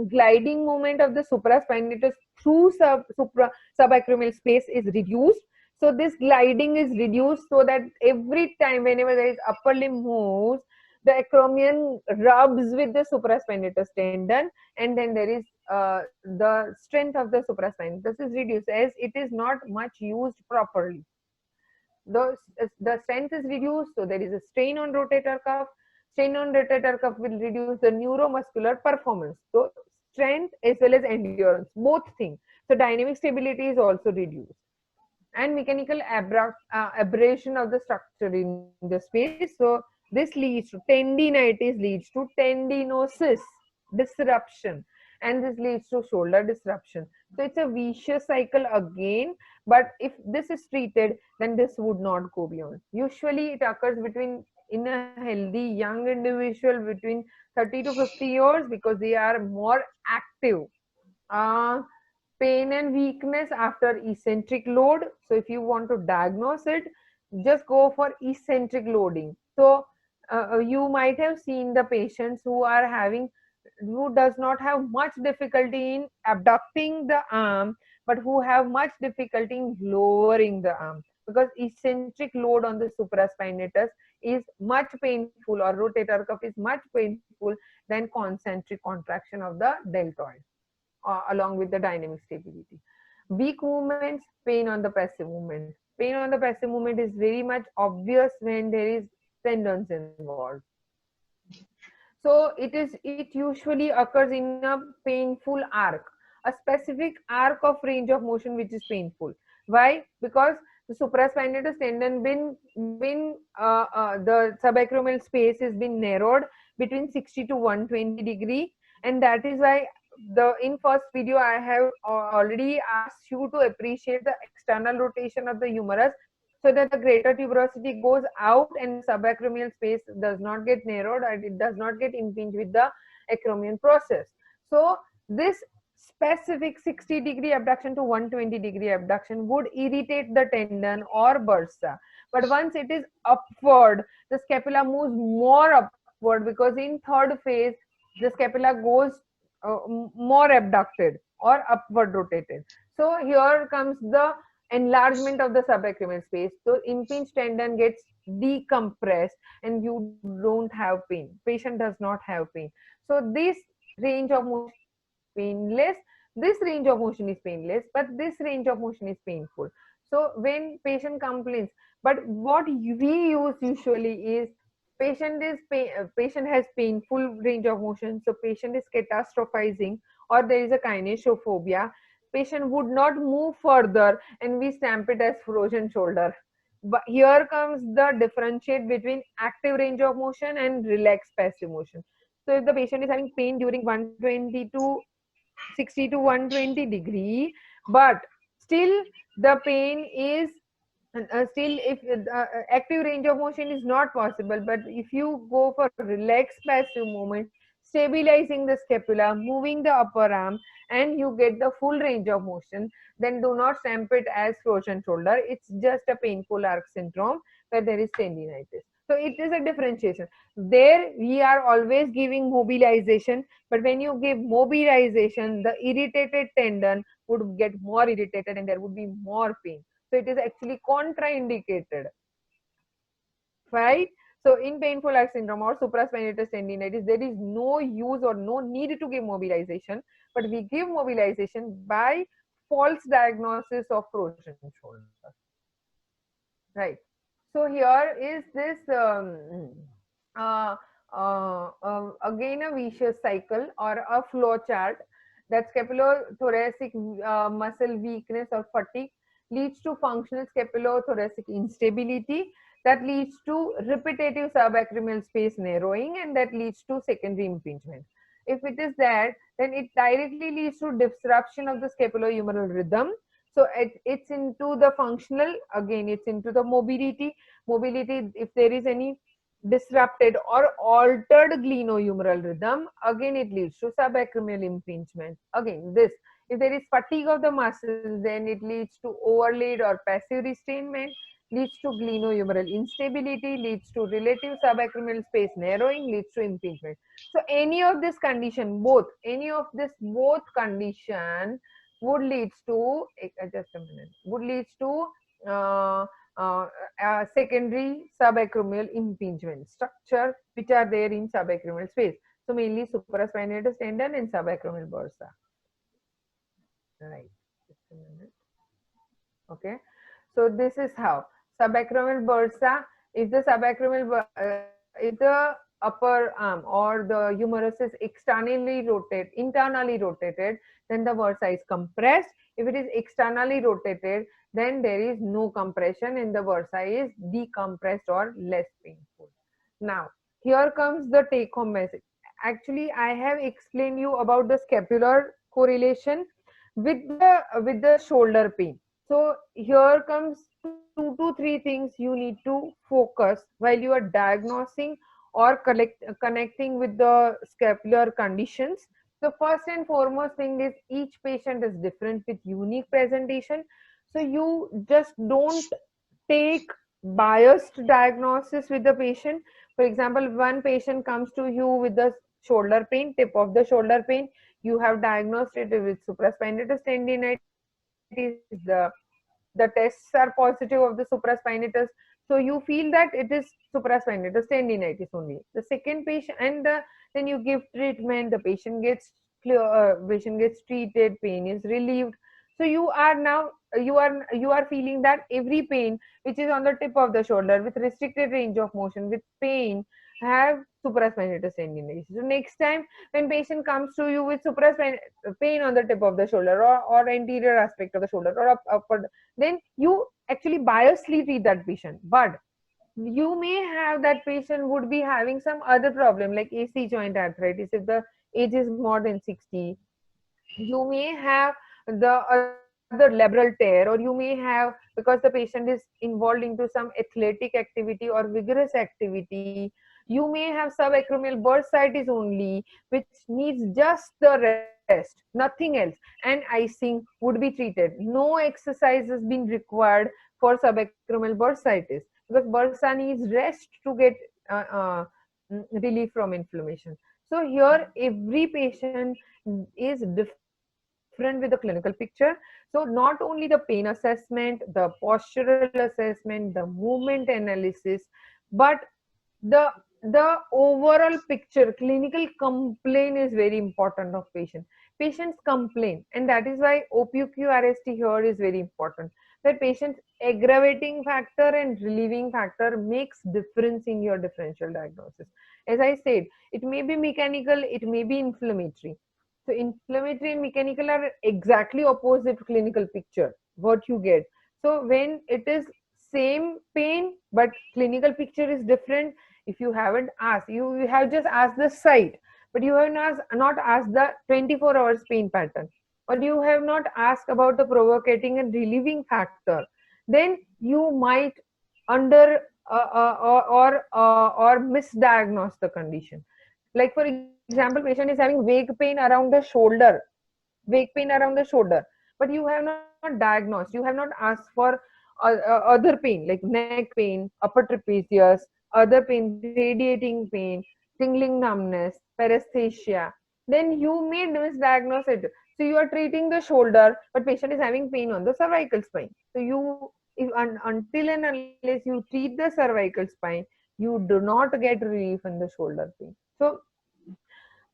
gliding movement of the supraspinatus through subacromial space is reduced. So this gliding is reduced so that every time whenever there is upper limb moves, the acromion rubs with the supraspinatus tendon, and then there is the strength of the supraspinatus is reduced as it is not much used properly. The strength is reduced, so there is a strain on rotator cuff. Strain on rotator cuff will reduce the neuromuscular performance. So strength as well as endurance, both things. So dynamic stability is also reduced. And mechanical aberration of the structure in the space. So this leads to tendinitis, leads to tendinosis, disruption, and this leads to shoulder disruption. So it's a vicious cycle again, but if this is treated, then this would not go beyond. Usually it occurs between, in a healthy young individual, between 30 to 50 years because they are more active. Pain and weakness after eccentric load. So if you want to diagnose it, just go for eccentric loading. So you might have seen the patients who are having, who does not have much difficulty in abducting the arm, but who have much difficulty in lowering the arm, because eccentric load on the supraspinatus is much painful, or rotator cuff is much painful than concentric contraction of the deltoid. Along with the dynamic stability. weak movements, pain on the passive movement. Pain on the passive movement is very much obvious when there is tendons involved. So it usually occurs in a painful arc, a specific arc of range of motion which is painful. Why? Because the supraspinatus tendon the subacromial space has been narrowed between 60 to 120 degree, and that is why the in first video I have already asked you to appreciate the external rotation of the humerus, so that the greater tuberosity goes out and the subacromial space does not get narrowed and it does not get impinged with the acromion process. So this specific 60-degree abduction to 120-degree abduction would irritate the tendon or bursa. But once it is upward, the scapula moves more upward, because in third phase, the scapula goes more abducted or upward rotated. So here comes the enlargement of the subacromial space. So impinged tendon gets decompressed and you don't have pain. Patient does not have pain. So this range of motion is painless. This range of motion is painless, but this range of motion is painful. So when patient complains, but what we use usually is patient has painful range of motion, so patient is catastrophizing or there is a kinesiophobia. Patient would not move further and we stamp it as frozen shoulder. But here comes the differentiate between active range of motion and relaxed passive motion. So if the patient is having pain during 120 to 60 to 120 degree, but still the pain is still, if active range of motion is not possible, but if you go for relaxed passive movement, stabilizing the scapula, moving the upper arm, and you get the full range of motion, then do not stamp it as frozen shoulder. It's just a painful arc syndrome where there is tendinitis. So it is a differentiation. There we are always giving mobilization, but when you give mobilization, the irritated tendon would get more irritated and there would be more pain. So it is actually contraindicated, right? So in painful arc syndrome or supraspinatus tendinitis, there is no use or no need to give mobilization, but we give mobilization by false diagnosis of frozen shoulder, right? So here is this again a vicious cycle or a flow chart, that scapulothoracic muscle weakness or fatigue leads to functional scapulothoracic instability, that leads to repetitive subacromial space narrowing, and that leads to secondary impingement. If it is that, then it directly leads to disruption of the scapulohumeral rhythm. So it's into the functional, again it's into the mobility. If there is any disrupted or altered glenohumeral rhythm, again it leads to subacromial impingement. Again this, if there is fatigue of the muscles, then it leads to overlaid or passive restrainment, leads to glenohumeral instability, leads to relative subacromial space narrowing, leads to impingement. So any of this condition, both condition would leads to would leads to secondary subacromial impingement structure which are there in subacromial space. So mainly supraspinatus tendon and subacromial bursa. Right. Just a minute. Okay. So this is how subacromial bursa. If the subacromial, if the upper arm or the humerus is internally rotated, then the bursa is compressed. If it is externally rotated, then there is no compression and the bursa is decompressed or less painful. Now, here comes the take-home message. Actually, I have explained you about the scapular correlation with the shoulder pain. So here comes 2 to 3 things you need to focus while you are diagnosing or connecting with the scapular conditions. The first and foremost thing is each patient is different with unique presentation. So you just don't take biased diagnosis with the patient. For example, one patient comes to you with the shoulder pain, tip of the shoulder pain. You have diagnosed it with supraspinatus tendinitis. The tests are positive of the supraspinatus. So you feel that it is supraspinatus tendinitis only. The second patient, and then you give treatment. The patient gets treated, pain is relieved. So you are now you are feeling that every pain which is on the tip of the shoulder with restricted range of motion with pain have supraspinatus tendinitis. So next time when patient comes to you with pain on the tip of the shoulder or anterior aspect of the shoulder or upper, then you actually biasly treat that patient. But you may have that patient would be having some other problem like AC joint arthritis if the age is more than 60. You may have the other labral tear, or you may have, because the patient is involved into some athletic activity or vigorous activity, you may have subacromial bursitis only, which needs just the rest, nothing else, and icing would be treated. No exercise has been required for subacromial bursitis, because bursa needs rest to get relief from inflammation. So here every patient is different with the clinical picture. So not only the pain assessment, the postural assessment, the movement analysis, but the overall picture, clinical complaint is very important of patient. Patients complain, and that is why OPQ-RST here is very important. That patient's aggravating factor and relieving factor makes difference in your differential diagnosis. As I said, it may be mechanical, it may be inflammatory. So inflammatory and mechanical are exactly opposite clinical picture, what you get. So when it is same pain, but clinical picture is different, if you haven't asked, you have just asked the site, but you have not asked the 24 hours pain pattern, or you have not asked about the provocating and relieving factor, then you might under or misdiagnose the condition. Like for example, patient is having vague pain around the shoulder, but you have not diagnosed, you have not asked for other pain like neck pain, upper trapezius, other pain, radiating pain, tingling numbness, paresthesia, then you may misdiagnose it. So you are treating the shoulder, but patient is having pain on the cervical spine. So you, if until and unless you treat the cervical spine, you do not get relief in the shoulder pain. So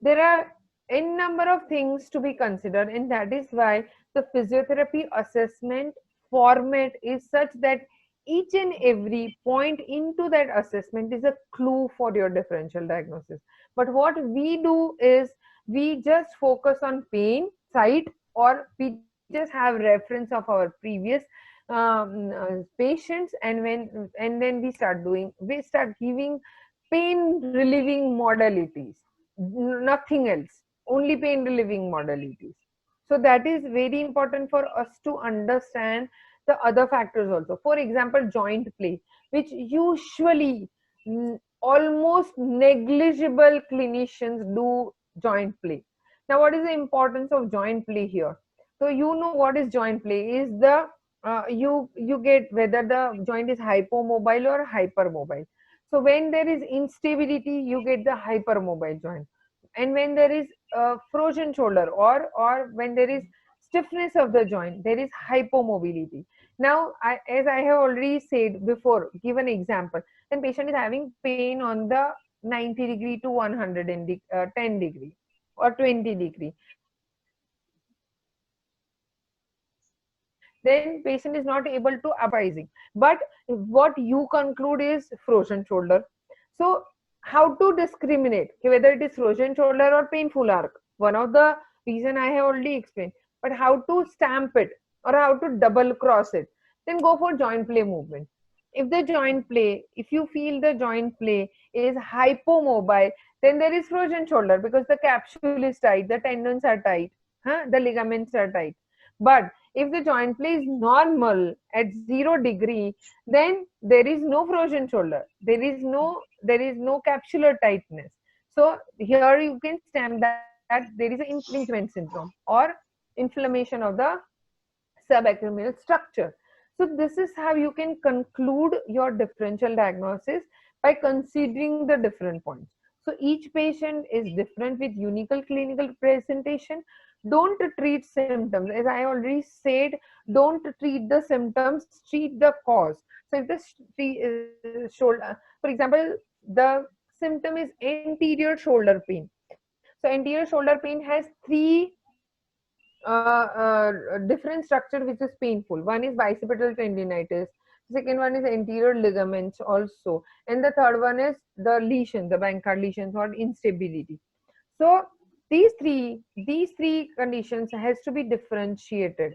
there are n number of things to be considered, and that is why the physiotherapy assessment format is such that each and every point into that assessment is a clue for your differential diagnosis. But what we do is we just focus on pain site, or we just have reference of our previous patients, and then we start giving pain relieving modalities, nothing else, only pain relieving modalities. So that is very important for us to understand the other factors also. For example, joint play, which usually almost negligible clinicians do joint play. Now, what is the importance of joint play here? So you know what is joint play is the you get whether the joint is hypomobile or hypermobile. So when there is instability, you get the hypermobile joint, and when there is frozen shoulder, or when there is stiffness of the joint, there is hypomobility. Now, as I have already said before, give an example. Then patient is having pain on the 90° to 110° or 20°. Then patient is not able to uprising. But what you conclude is frozen shoulder. So how to discriminate whether it is frozen shoulder or painful arc? One of the reason I have already explained. But how to stamp it or how to double cross it? Then go for joint play movement. If the joint play, if you feel the joint play is hypomobile, then there is frozen shoulder because the capsule is tight, the tendons are tight, the ligaments are tight. But if the joint play is normal at 0°, then there is no frozen shoulder. There is no capsular tightness. So here you can stamp that there is an impingement syndrome or inflammation of the subacromial structure. So this is how you can conclude your differential diagnosis, by considering the different points. So each patient is different with unique clinical presentation. Don't treat symptoms. As I already said, don't treat the symptoms, treat the cause. So if the shoulder, for example, the symptom is anterior shoulder pain. So anterior shoulder pain has three different structure which is painful. One is bicipital tendinitis, second one is anterior ligaments also, and the third one is the lesion, the Bankart lesions or instability. So these three conditions has to be differentiated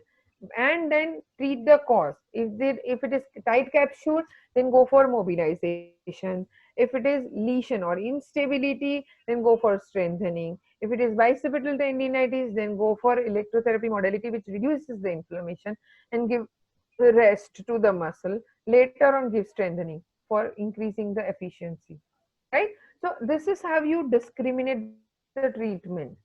and then treat the cause. If it is tight capsule, then go for mobilization. If it is lesion or instability, then go for strengthening. If it is bicipital tendinitis, then go for electrotherapy modality, which reduces the inflammation and give rest to the muscle. Later on, give strengthening for increasing the efficiency. Right? So this is how you discriminate the treatment.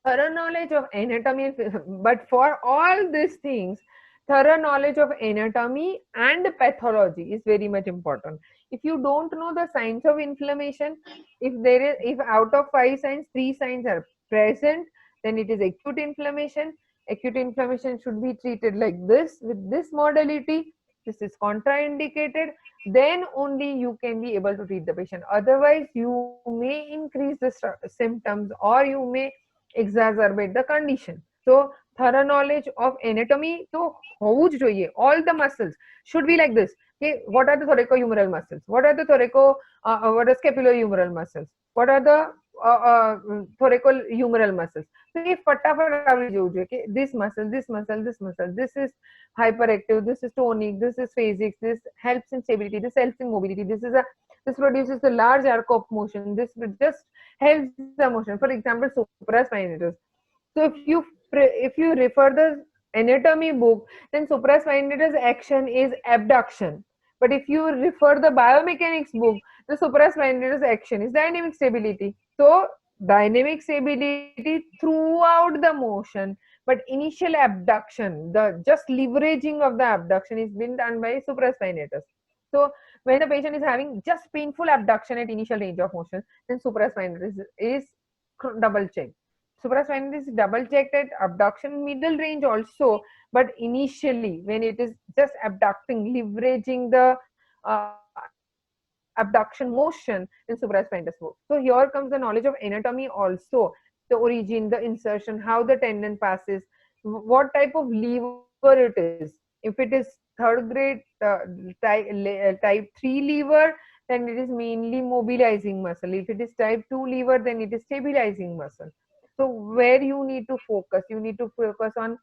Thorough knowledge of anatomy, but for all these things, thorough knowledge of anatomy and pathology is very much important. If you don't know the signs of inflammation, if out of 5 signs, 3 signs are present, then it is acute inflammation. Acute inflammation should be treated like this with this modality. This is contraindicated. Then only you can be able to treat the patient. Otherwise, you may increase the symptoms or you may exacerbate the condition. So thorough knowledge of anatomy to hoવું જ જોઈએ. All the muscles should be like this. Okay, what are the thoracohumeral muscles? What are the what are scapulohumeral muscles? What are the thoracohumeral muscles? So if फटाफट આવડી જવું જોઈએ કે this muscle, this muscle, this muscle, this is hyperactive, this is tonic, this is phasic, this helps in stability, this helps in mobility, this produces the large arc of motion, this just helps the motion. For example, supraspinatus. So if you refer the anatomy book, then supraspinatus action is abduction. But if you refer the biomechanics book, the supraspinatus action is dynamic stability. So dynamic stability throughout the motion, but initial abduction, the just leveraging of the abduction is being done by supraspinatus. So when the patient is having just painful abduction at initial range of motion, then supraspinatus is double checked. Supraspinatus is double checked at abduction middle range also, but initially when it is just abducting, leveraging the abduction motion, then supraspinatus works. So here comes the knowledge of anatomy also, the origin, the insertion, how the tendon passes, what type of lever it is. If it is third grade type 3 lever, then it is mainly mobilizing muscle. If it is type 2 lever, then it is stabilizing muscle. So where you need to focus? You need to focus on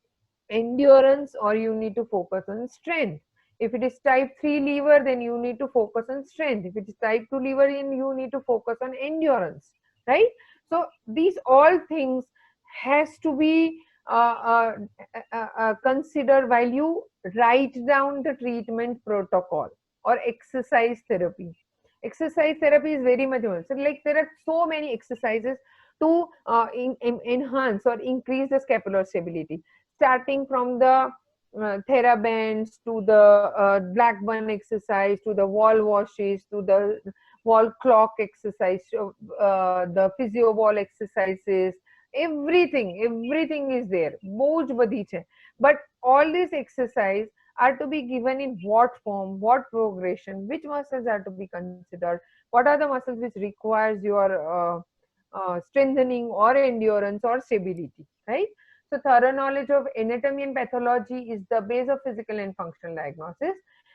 endurance or you need to focus on strength. If it is type 3 lever, then you need to focus on strength. If it is type 2 lever, then you need to focus on endurance, right? So these all things has to be considered while you write down the treatment protocol or exercise therapy. Exercise therapy is very much important. So like there are so many exercises to enhance or increase the scapular stability, starting from the TheraBands to the Blackburn exercise to the wall washes to the wall clock exercise, the physio wall exercises, everything is there. Boj badi છે. But all these exercise are to be given in what form, what progression, which muscles are to be considered, what are the muscles which requires your strengthening or endurance or stability, right? So thorough knowledge of anatomy and pathology is the base of physical and functional diagnosis.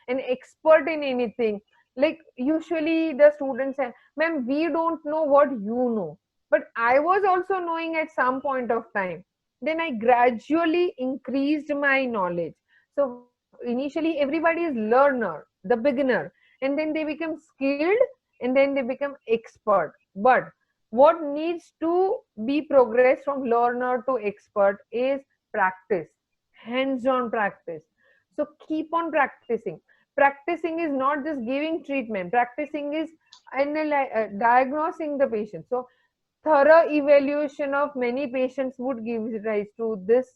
An expert in anything, like usually the students say, ma'am, we don't know what you know. But I was also knowing at some point of time. Then I gradually increased my knowledge. So initially everybody is learner, the beginner, and then they become skilled and then they become expert. But what needs to be progressed from learner to expert is practice, hands-on practice. So keep on practicing. Practicing is not just giving treatment. Practicing is diagnosing the patient. So thorough evaluation of many patients would give rise to this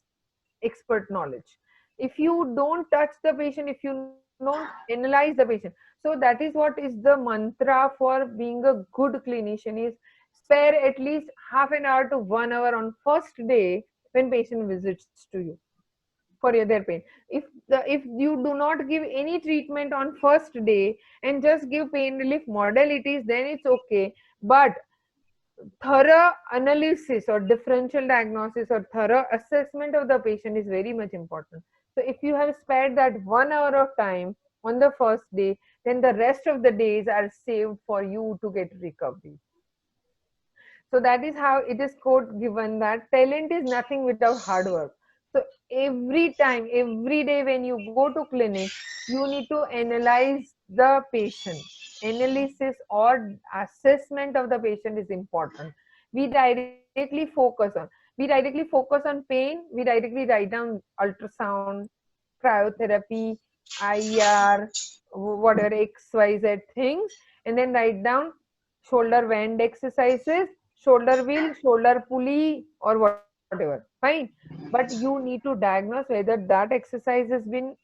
expert knowledge. If you don't touch the patient, if you don't analyze the patient, so that is what is the mantra for being a good clinician is spare at least half an hour to 1 hour on first day when patient visits to you for their pain. If you do not give any treatment on first day and just give pain relief modalities, then it's okay. But thorough analysis or differential diagnosis or thorough assessment of the patient is very much important. So if you have spared that 1 hour of time on the first day, then the rest of the days are saved for you to get recovery. So that is how it is quote given that talent is nothing without hard work. So every time, every day when you go to clinic, you need to analyze the patient. Analysis or assessment of the patient is important. We directly focus on. We directly focus on pain. We directly write down ultrasound, cryotherapy, IR, whatever XYZ things, and then write down shoulder bend exercises, shoulder wheel, shoulder pulley, or whatever. Fine, but you need to diagnose whether that exercise has been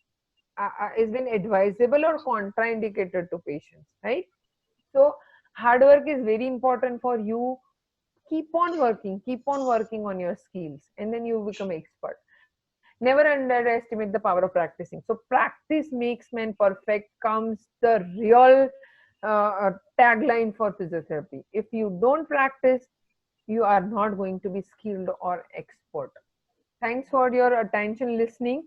advisable or contraindicated to patients. Right. So hard work is very important for you. Keep on working on your skills, and then you become expert. Never underestimate the power of practicing. So practice makes man perfect comes the real tagline for physiotherapy. If you don't practice, you are not going to be skilled or expert. Thanks for your attention listening.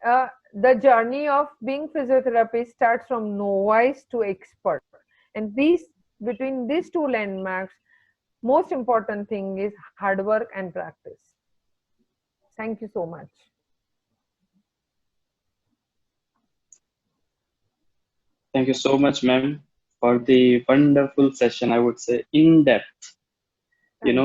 The journey of being physiotherapist starts from novice to expert. And these between these two landmarks, most important thing is hard work and practice. Thank you so much. Thank you so much, ma'am, for the wonderful session. I would say in depth.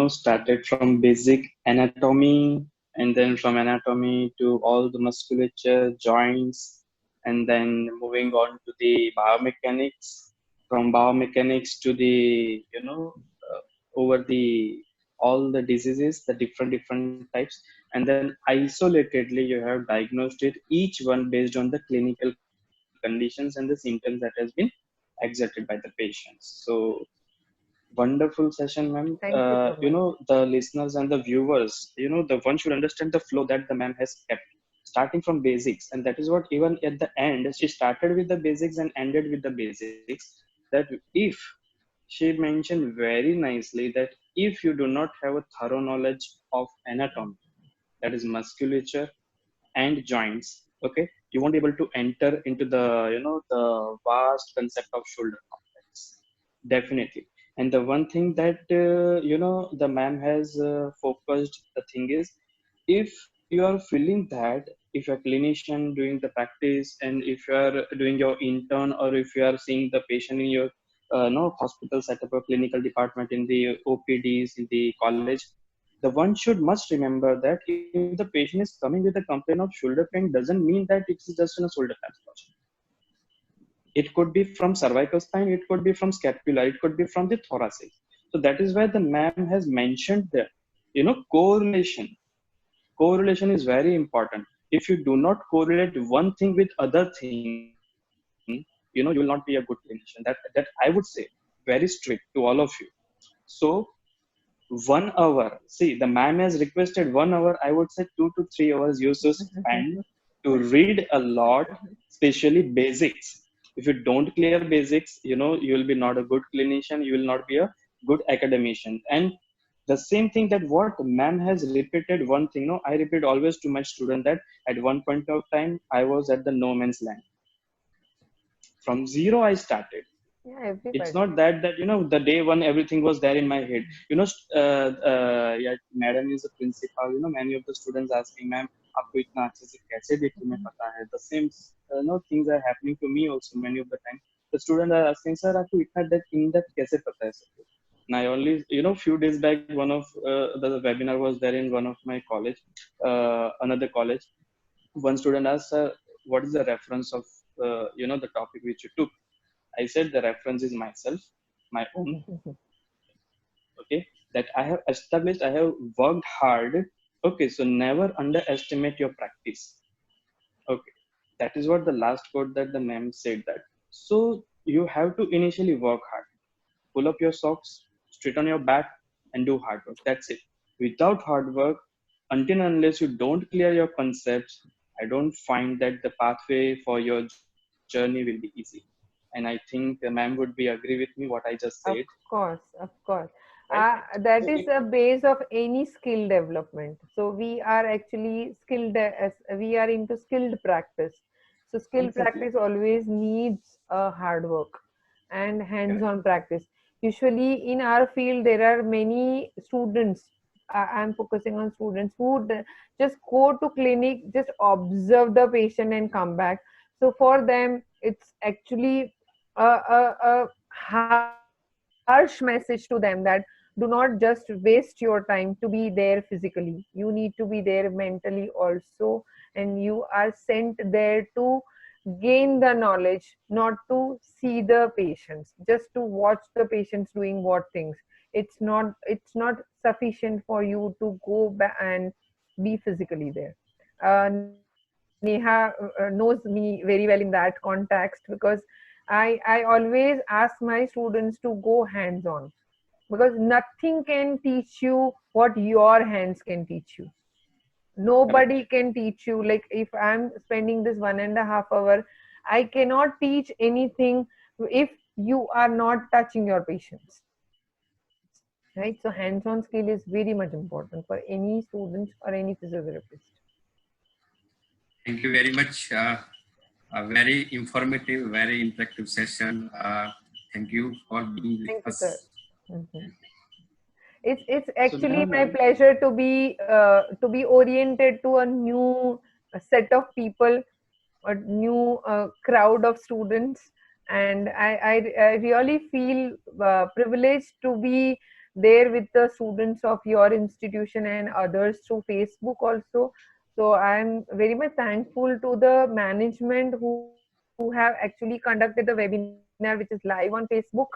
Started from basic anatomy, and then from anatomy to all the musculature, joints, and then moving on to the biomechanics. From biomechanics to the over the all the diseases, the different types, and then isolatedly you have diagnosed it each one based on the clinical conditions and the symptoms that has been exerted by the patients. So wonderful session, ma'am. Thank you so much. The listeners and the viewers, the one should understand the flow that the ma'am has kept, starting from basics, and that is what even at the end she started with the basics and ended with the basics. That if she mentioned very nicely that if you do not have a thorough knowledge of anatomy, that is musculature and joints, okay, you won't be able to enter into the the vast concept of shoulder complex. Definitely. And the one thing that the ma'am has focused, the thing is, if you are feeling that, if you're a clinician doing the practice, and if you are doing your intern, or if you are seeing the patient in your no hospital setup or clinical department in the OPDs in the college, the one should must remember that if the patient is coming with a complaint of shoulder pain, doesn't mean that it is just in a shoulder pathology. It could be from cervical spine, it could be from scapula, it could be from the thoracic. So that is why the ma'am has mentioned that, correlation. Correlation is very important. If you do not correlate one thing with other thing, you will not be a good clinician. That I would say very strict to all of you. So 1 hour. See, the ma'am has requested 1 hour. I would say 2 to 3 hours you should spend to read a lot, especially basics. If you don't clear basics, you will be not a good clinician. You will not be a good academician. And the same thing that what ma'am has repeated one thing. No, I repeat always to my student that at one point of time I was at the no man's land. From zero I started. Yeah, It's everybody. not that the day one everything was there in my head. Yeah, madam is a principal. Many of the students asking, ma'am, आपको इतना अच्छे से कैसे देख तुम्हें पता है? The same things are happening to me also many of the time. The students are asking, sir, आपको इतना in depth कैसे पता है सब कुछ? And I only few days back one of the webinar was there in one of my college, another college. One student asked, sir, what is the reference of the topic which you took? I said the reference is myself, my own, okay, that I have established, I have worked hard. Okay, so never underestimate your practice. Okay, that is what the last quote that the ma'am said that. So you have to initially work hard, pull up your socks, straight on your back, and do hard work. That's it. Without hard work, until and unless you don't clear your concepts, I don't find that the pathway for your journey will be easy. And I think the ma'am would be agree with me what I just said. Of course, of course. right? That So is it, a base of any skill development. So we are actually skilled as we are into skilled practice. So skilled exactly. practice always needs hard work and Correct. hands-on practice. Usually in our field there are many students. I'm focusing on students who just go to clinic, just observe the patient and come back. So for them it's actually a harsh message to them that do not just waste your time to be there physically. You need to be there mentally also, and you are sent there to gain the knowledge, not to see the patients, just to watch the patients doing what things. It's not sufficient for you to go back and be physically there. Neha knows me very well in that context, because I always ask my students to go hands on, because nothing can teach you what your hands can teach you. Correct. Nobody can teach you. Like if I'm spending this 1.5 hour, I cannot teach anything if you are not touching your patients, right? So hands-on skill is very much important for any students or any physiotherapist. Thank you very much. A very informative, very interactive session. Thank you for being with Thank you, sir. us. Mhm. It's So Neha actually my ma'am, pleasure to be oriented to a new set of people, a new crowd of students, and I really feel privileged to be there with the students of your institution and others through Facebook also. So I'm very much thankful to the management who have actually conducted the webinar, which is live on Facebook,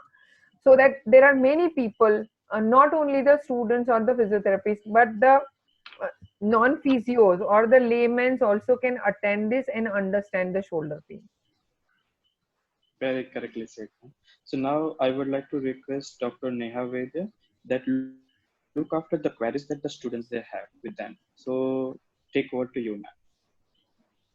so that there are many people, not only the students or the physiotherapists, but the uh, non-physios or the laymen also can attend this and understand the shoulder pain. very correctly said, ma'am. So now I would like to request Dr. Neha Vaidya that look after the queries that the students they have with them. So take over to you,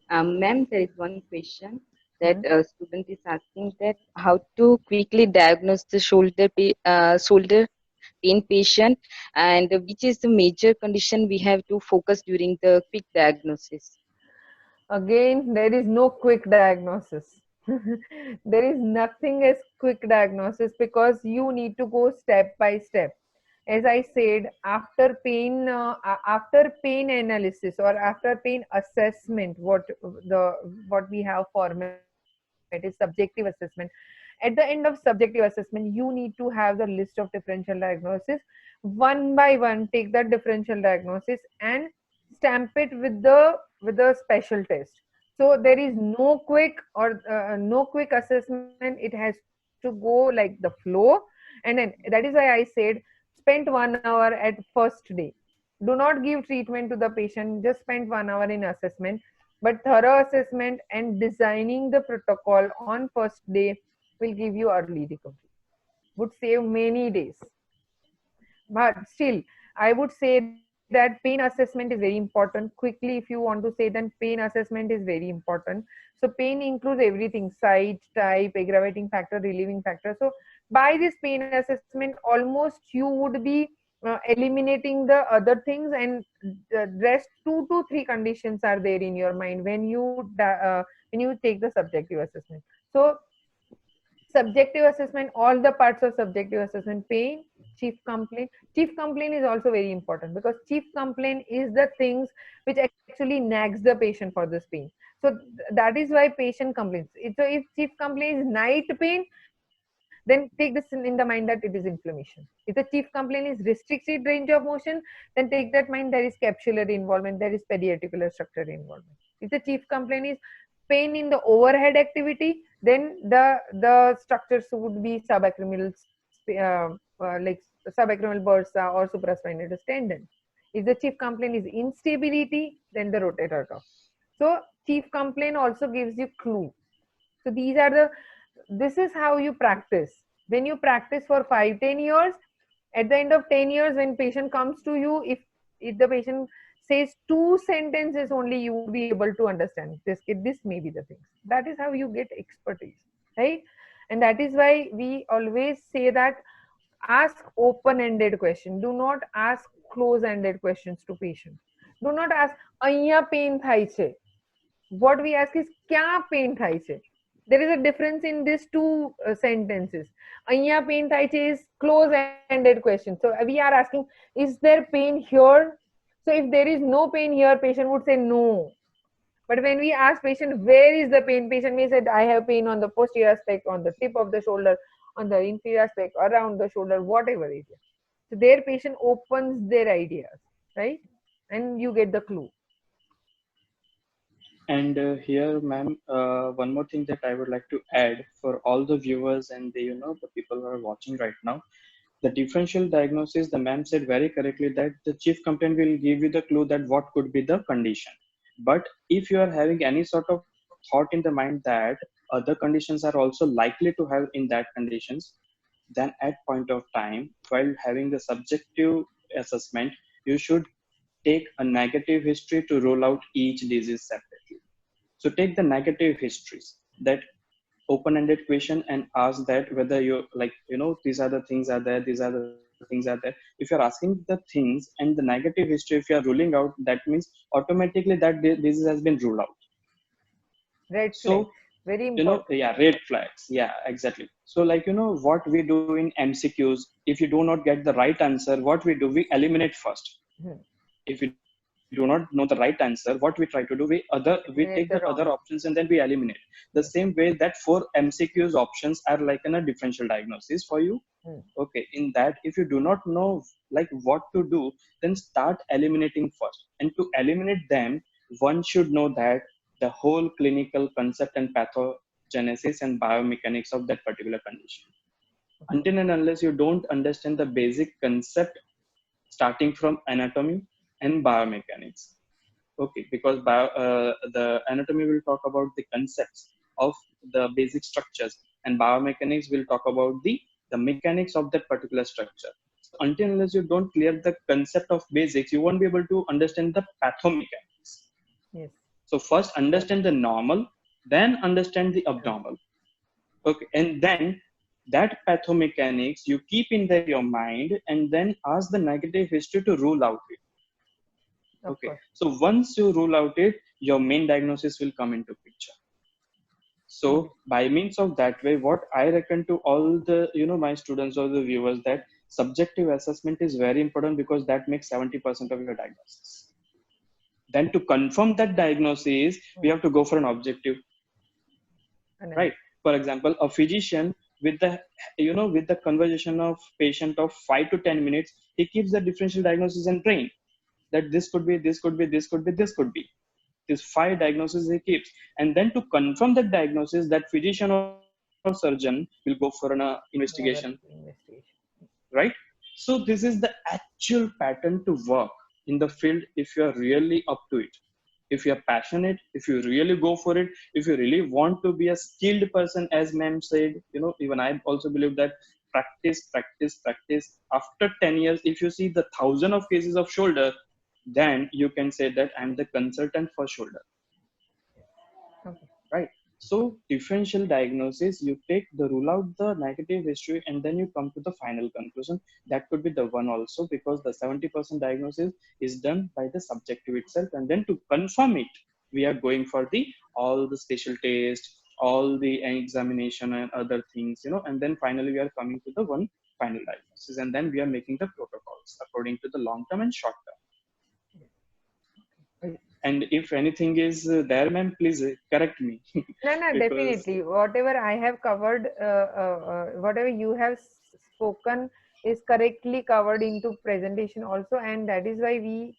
ma'am. Ma'am, there is one question that Hmm. a student is asking, that how to quickly diagnose the shoulder pain patient, and which is the major condition we have to focus during the quick diagnosis. Again, there is no quick diagnosis. There is nothing as quick diagnosis, because you need to go step by step. As I said, after pain analysis or after pain assessment, what we have format is subjective assessment. At the end of subjective assessment, you need to have the list of differential diagnosis. One by one, take that differential diagnosis and stamp it with the special test. So there is no quick or no quick assessment. It has to go like the flow. And then that is why I said spend 1 hour at first day. Do not give treatment to the patient, just spend 1 hour in assessment. But thorough assessment and designing the protocol on first day will give you early recovery, would save many days. But still, I would say that pain assessment is very important. Quickly, if you want to say, then pain assessment is very important. So pain includes everything: site, type, aggravating factor, relieving factor. So by this pain assessment, almost you would be eliminating the other things, and the rest 2 to 3 conditions are there in your mind when you take the subjective assessment. So subjective assessment, all the parts of subjective assessment: pain, chief complaint is also very important, because chief complaint is the things which actually nags the patient for this pain. So that is why patient complains. So if chief complaint is night pain, then take this in the mind that it is inflammation. If the chief complaint is restricted range of motion, then take that mind there is capsular involvement, there is periarticular structure involvement. If the chief complaint is pain in the overhead activity, then the structures would be subacromial, like subacromial bursa or supraspinatus tendon. If the chief complaint is instability, then the rotator cuff. So chief complaint also gives you clue. So this is how you practice. When you practice for 5-10 years, at the end of 10 years, when patient comes to you, if the patient says 2 sentences only, you would be able to understand this may be the things. That is how you get expertise, right? And that is why we always say that ask open-ended question. Do not ask close-ended questions to patient. Do not ask, "અહીંયા pain થાય છે." What we ask is, "ક્યાં pain થાય છે?" There is a difference in these two sentences. "અહીંયા pain થાય છે" is close-ended question. So we are asking, "Is there pain here?" So if there is no pain here, patient would say no. But when we ask patient, "Where is the pain?" Patient may say, "I have pain on the posterior aspect, on the tip of the shoulder, on the inferior aspect, around the shoulder," whatever it is. So their patient opens their ideas, right? And you get the clue. And here, ma'am, one more thing that I would like to add for all the viewers and the people who are watching right now. The differential diagnosis, the ma'am said very correctly that the chief complaint will give you the clue that what could be the condition. But if you are having any sort of thought in the mind that other conditions are also likely to have in that conditions, then at point of time, while having the subjective assessment, you should take a negative history to rule out each disease separately. So take the negative histories, that open-ended question, and ask that whether you these are the things are there, these are the things are there. If you're asking the things and the negative history, if you're ruling out, that means automatically that disease has been ruled out. Red So flags, very important. yeah, red flags, yeah, exactly. So what we do in MCQs, if you do not get the right answer, what we do, we eliminate first. If you do not know the right answer, what we try to do, we take the other options and then we eliminate. The same way that 4 MCQs options are like in a differential diagnosis for you. Okay, in that, if you do not know like what to do, then start eliminating first. And to eliminate them, one should know that the whole clinical concept and pathogenesis and biomechanics of that particular condition. Until and unless you don't understand the basic concept starting from anatomy and biomechanics. Okay, because the anatomy will talk about the concepts of the basic structures, and biomechanics will talk about the mechanics of that particular structure. So until unless you don't clear the concept of basics, you won't be able to understand the pathomechanics. Yes. So first understand the normal, then understand the abnormal. Okay, and then that pathomechanics you keep in your mind, and then ask the negative history to rule out it. Okay, so once you rule out it, your main diagnosis will come into picture. So by means of that way, what I reckon to all the my students or the viewers, that subjective assessment is very important, because that makes 70% of your diagnosis. Then to confirm that diagnosis, we have to go for an objective, right? For example, a physician with the with the conversation of patient of 5 to 10 minutes, he keeps the differential diagnosis and brain that this could be, this could be, this could be, this could be. These 5 diagnoses he keeps, and then to confirm that diagnosis, that physician or surgeon will go for an investigation, right? So this is the actual pattern to work in the field if you are really up to it. If you are passionate, if you really go for it, if you really want to be a skilled person, as ma'am said, even I also believe that practice, practice, practice. After 10 years, if you see the 1,000 of cases of shoulder, then you can say that I'm the consultant for shoulder. Right? So differential diagnosis, you rule out the negative history, and then you come to the final conclusion. That could be the one also, because the 70% diagnosis is done by the subjective itself, and then to confirm it, we are going for all the special tests, all the examination and other things, and then finally we are coming to the one final diagnosis, and then we are making the protocols according to the long term and short term. And if anything is there, ma'am, please correct me. No, definitely. Whatever I have covered, whatever you have spoken is correctly covered into presentation also, and that is why we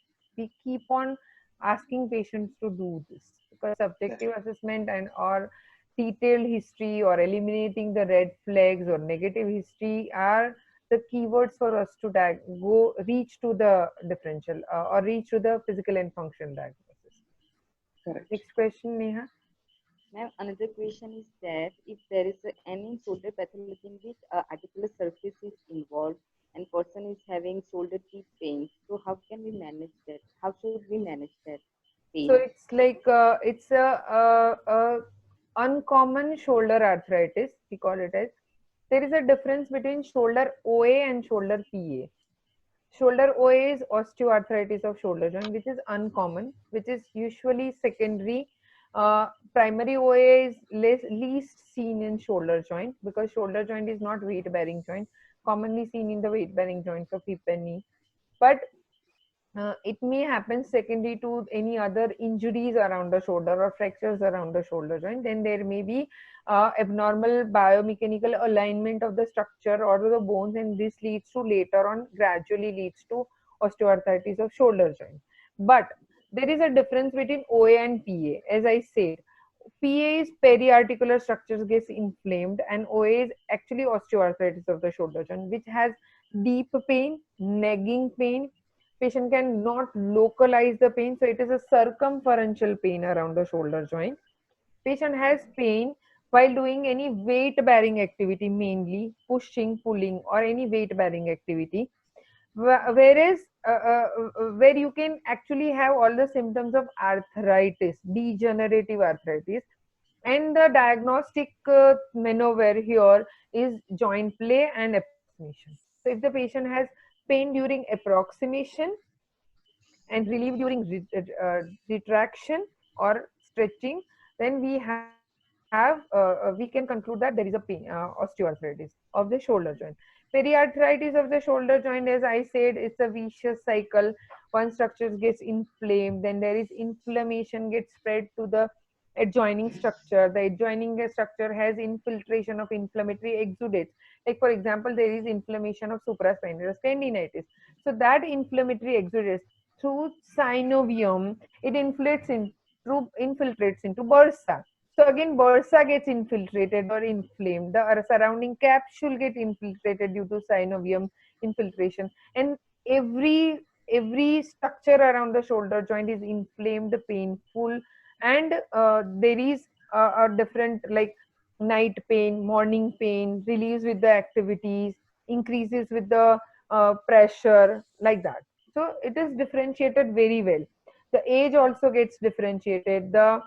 keep on asking patients to do this, because subjective assessment and or detailed history or eliminating the red flags or negative history are the keywords for us to reach to the differential or reach to the physical and function diagnosis. Correct. Next question, Neha. Ma'am, another question is that if there is any shoulder pathology in which articular surface is involved and person is having shoulder tip pain, so how can we manage that? How should we manage that pain? So it's like it's a uncommon shoulder arthritis, we call it as. there is a difference between shoulder OA and shoulder PA. Shoulder OA is osteoarthritis of shoulder joint, which is uncommon, which is usually secondary. Primary OA is least seen in shoulder joint because shoulder joint is not weight bearing joint, commonly seen in the weight bearing joints of hip and knee. But it may happen secondary to any other injuries around the shoulder or fractures around the shoulder joint. Then there may be abnormal biomechanical alignment of the structure or the bones, and this leads to later on gradually leads to osteoarthritis of shoulder joint. But there is a difference between OA and PA. As I said, PA is periarticular structures gets inflamed, and OA is actually osteoarthritis of the shoulder joint, which has deep pain, nagging pain. Patient can not localize the pain, so it is a circumferential pain around the shoulder joint. Patient has pain while doing any weight bearing activity, mainly pushing, pulling, or any weight bearing activity. Whereas where you can actually have all the symptoms of arthritis, degenerative arthritis, and the diagnostic maneuver here is joint play and approximation. So if the patient has pain during approximation and relief during retraction or stretching, then we can conclude that there is a pain, osteoarthritis of the shoulder joint. Periarthritis of the shoulder joint, as I said, it's a vicious cycle. One structure gets inflamed, then there is inflammation gets spread to the adjoining structure. The adjoining structure has infiltration of inflammatory exudates. Like for example, there is inflammation of supraspinatus tendinitis. So that inflammatory exudates through synovium, it infiltrates into bursa. So again, bursa gets infiltrated or inflamed. The surrounding capsule get infiltrated due to synovium infiltration, and every structure around the shoulder joint is inflamed, painful, and there is a different, like night pain, morning pain, relieves with the activities, increases with the pressure, like that. So it is differentiated very well. The age also gets differentiated. The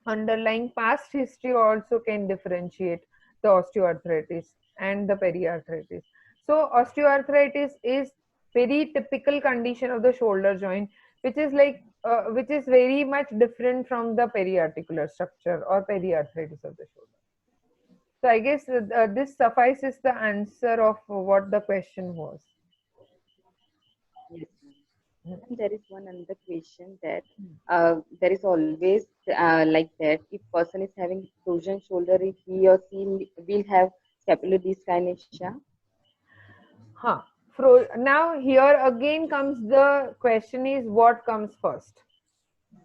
underlying past history also can differentiate the osteoarthritis and the periarthritis. So osteoarthritis is very typical condition of the shoulder joint, which is which is very much different from the periarticular structure or periarthritis of the shoulder. So I guess this suffices the answer of what the question was. Yes, ma'am. And there is one another question that there is always like that if person is having frozen shoulder, he or she will have scapular dyskinesia. Huh. Now here again comes the question is what comes first?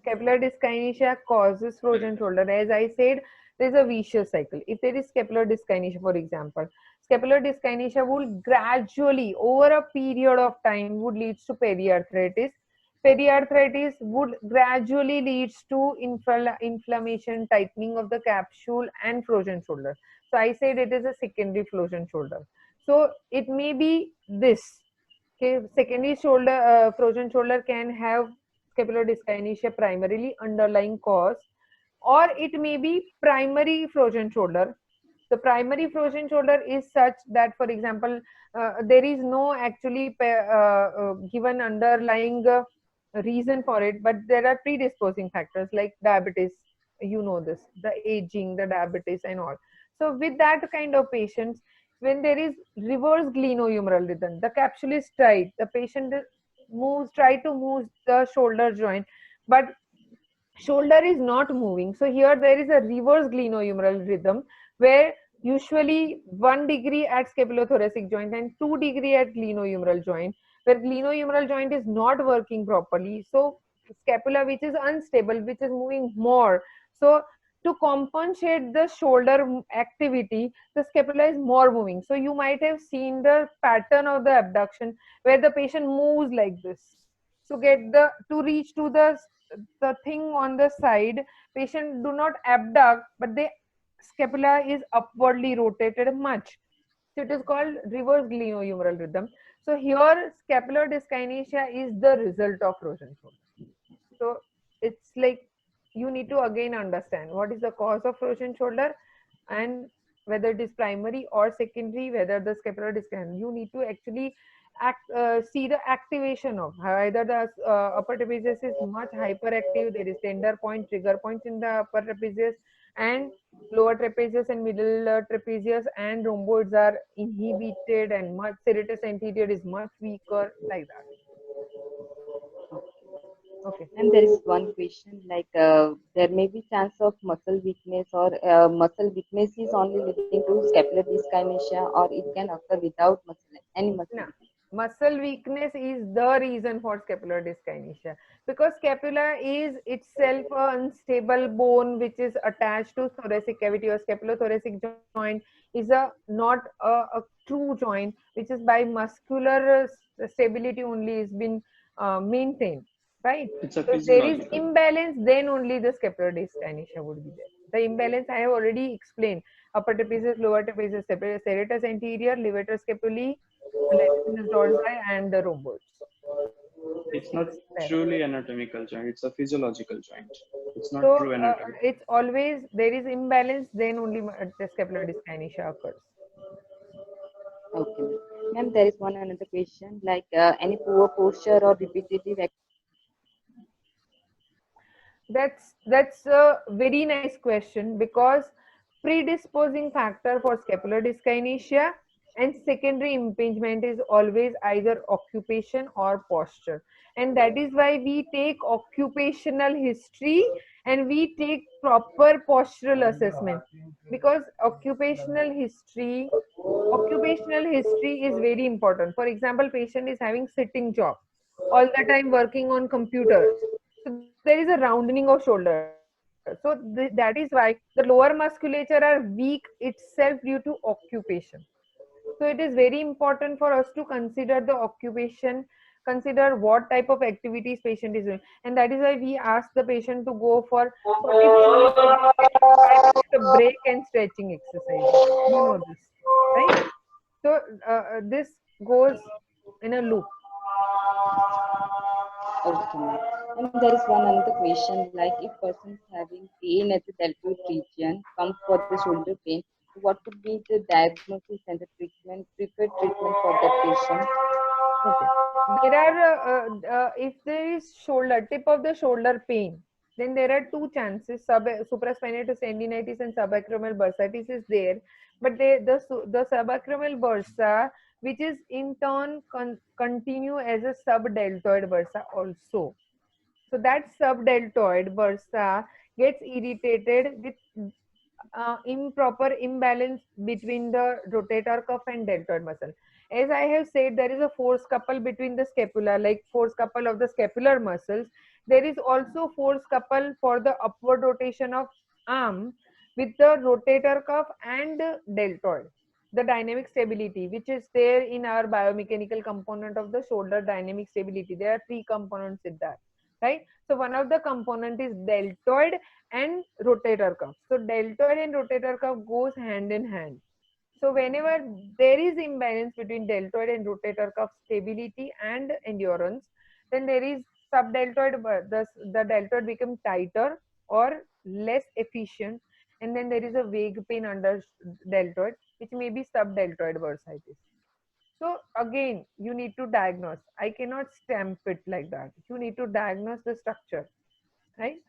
Scapular dyskinesia causes frozen shoulder. As I said, there is a vicious cycle. If there is scapular dyskinesia, for example, scapular dyskinesia will gradually, over a period of time, would lead to periarthritis. Periarthritis would gradually leads to inflammation, tightening of the capsule, and frozen shoulder. So I said it is a secondary frozen shoulder. So it may be this. Okay, secondary shoulder, frozen shoulder can have scapular dyskinesia primarily underlying cause, or it may be primary frozen shoulder. The primary frozen shoulder is such that, for example, there is no actually given underlying reason for it, but there are predisposing factors like diabetes, you know this, the aging, the diabetes and all. So with that kind of patients, when there is reverse glenohumeral rhythm, the capsule is tight, the patient try to move the shoulder joint, but shoulder is not moving. So here there is a reverse glenohumeral rhythm where usually 1 degree at scapulothoracic joint and 2 degree at glenohumeral joint, where glenohumeral joint is not working properly. So scapula, which is unstable, which is moving more. So to compensate the shoulder activity, the scapula is more moving. So you might have seen the pattern of the abduction where the patient moves like this. So to reach to the thing on the side, patient do not abduct, but the scapula is upwardly rotated much. So it is called reverse glenohumeral rhythm. So here scapular dyskinesia is the result of frozen shoulder. So it's like you need to again understand what is the cause of frozen shoulder and whether it is primary or secondary, whether the scapular disc, you need to actually see the activation of either the upper trapezius is much hyperactive, there is tender point, trigger points in the upper trapezius, and lower trapezius and middle trapezius and rhomboids are inhibited, and much serratus anterior is much weaker, like that. Okay. And there is one question like there may be chance of muscle weakness, or muscle weakness is only leading to scapular dyskinesia, or it can occur without any muscle No. weakness. Muscle weakness is the reason for scapular dyskinesia, because scapula is itself an unstable bone which is attached to thoracic cavity, or scapulothoracic joint is not a true joint which is by muscular stability only is been maintained, right? It's a So if there is physiological. imbalance, then only the scapular dyskinesia would be there. The imbalance I have already explained: upper trapezius, lower trapezius, serratus anterior, levator scapulae, latissimus dorsi, and the rhomboids. It's not There. truly anatomical joint. It's a physiological joint. It's not So true anatomy. it's always there is imbalance, then only the scapular dyskinesia occurs. Okay, ma'am. There is one another question like any poor posture or repetitive That's a very nice question, because predisposing factor for scapular dyskinesia and secondary impingement is always either occupation or posture, and that is why we take occupational history and we take proper postural assessment, because occupational history is very important. For example, patient is having sitting job, all the time working on computers, so there is a roundening of shoulder. So that is why the lower musculature are weak itself due to occupation. So it is very important for us to consider the occupation, consider what type of activities patient is doing, and that is why we ask the patient to go for 45 minutes of 5 minutes of break and stretching exercises. You know this, right? So this goes in a loop. Okay, ma'am. And there is one another question like if person is having pain at the deltoid region, comes for the shoulder pain, what could be the diagnosis and the treatment, preferred treatment for that patient? Okay. There are, if there is shoulder, tip of the shoulder pain, then there are two chances: supraspinatus tendinitis and subacromial bursitis is there. But the subacromial bursa, which is in turn continue as a subdeltoid bursa also. So that subdeltoid bursa gets irritated with improper imbalance between the rotator cuff and deltoid muscle. As I have said, there is a force couple between the scapula, like force couple of the scapular muscles. There is also force couple for the upward rotation of arm with the rotator cuff and deltoid. The dynamic stability, which is there in our biomechanical component of the shoulder dynamic stability. There are three components in that, right? So one of the component is deltoid and rotator cuff. So deltoid and rotator cuff goes hand in hand. So whenever there is imbalance between deltoid and rotator cuff stability and endurance, then there is subdeltoid, the deltoid becomes tighter or less efficient, and then there is a vague pain under deltoid, which may be subdeltoid bursitis. So again, you need to diagnose. I cannot stamp it like that. You need to diagnose the structure, right?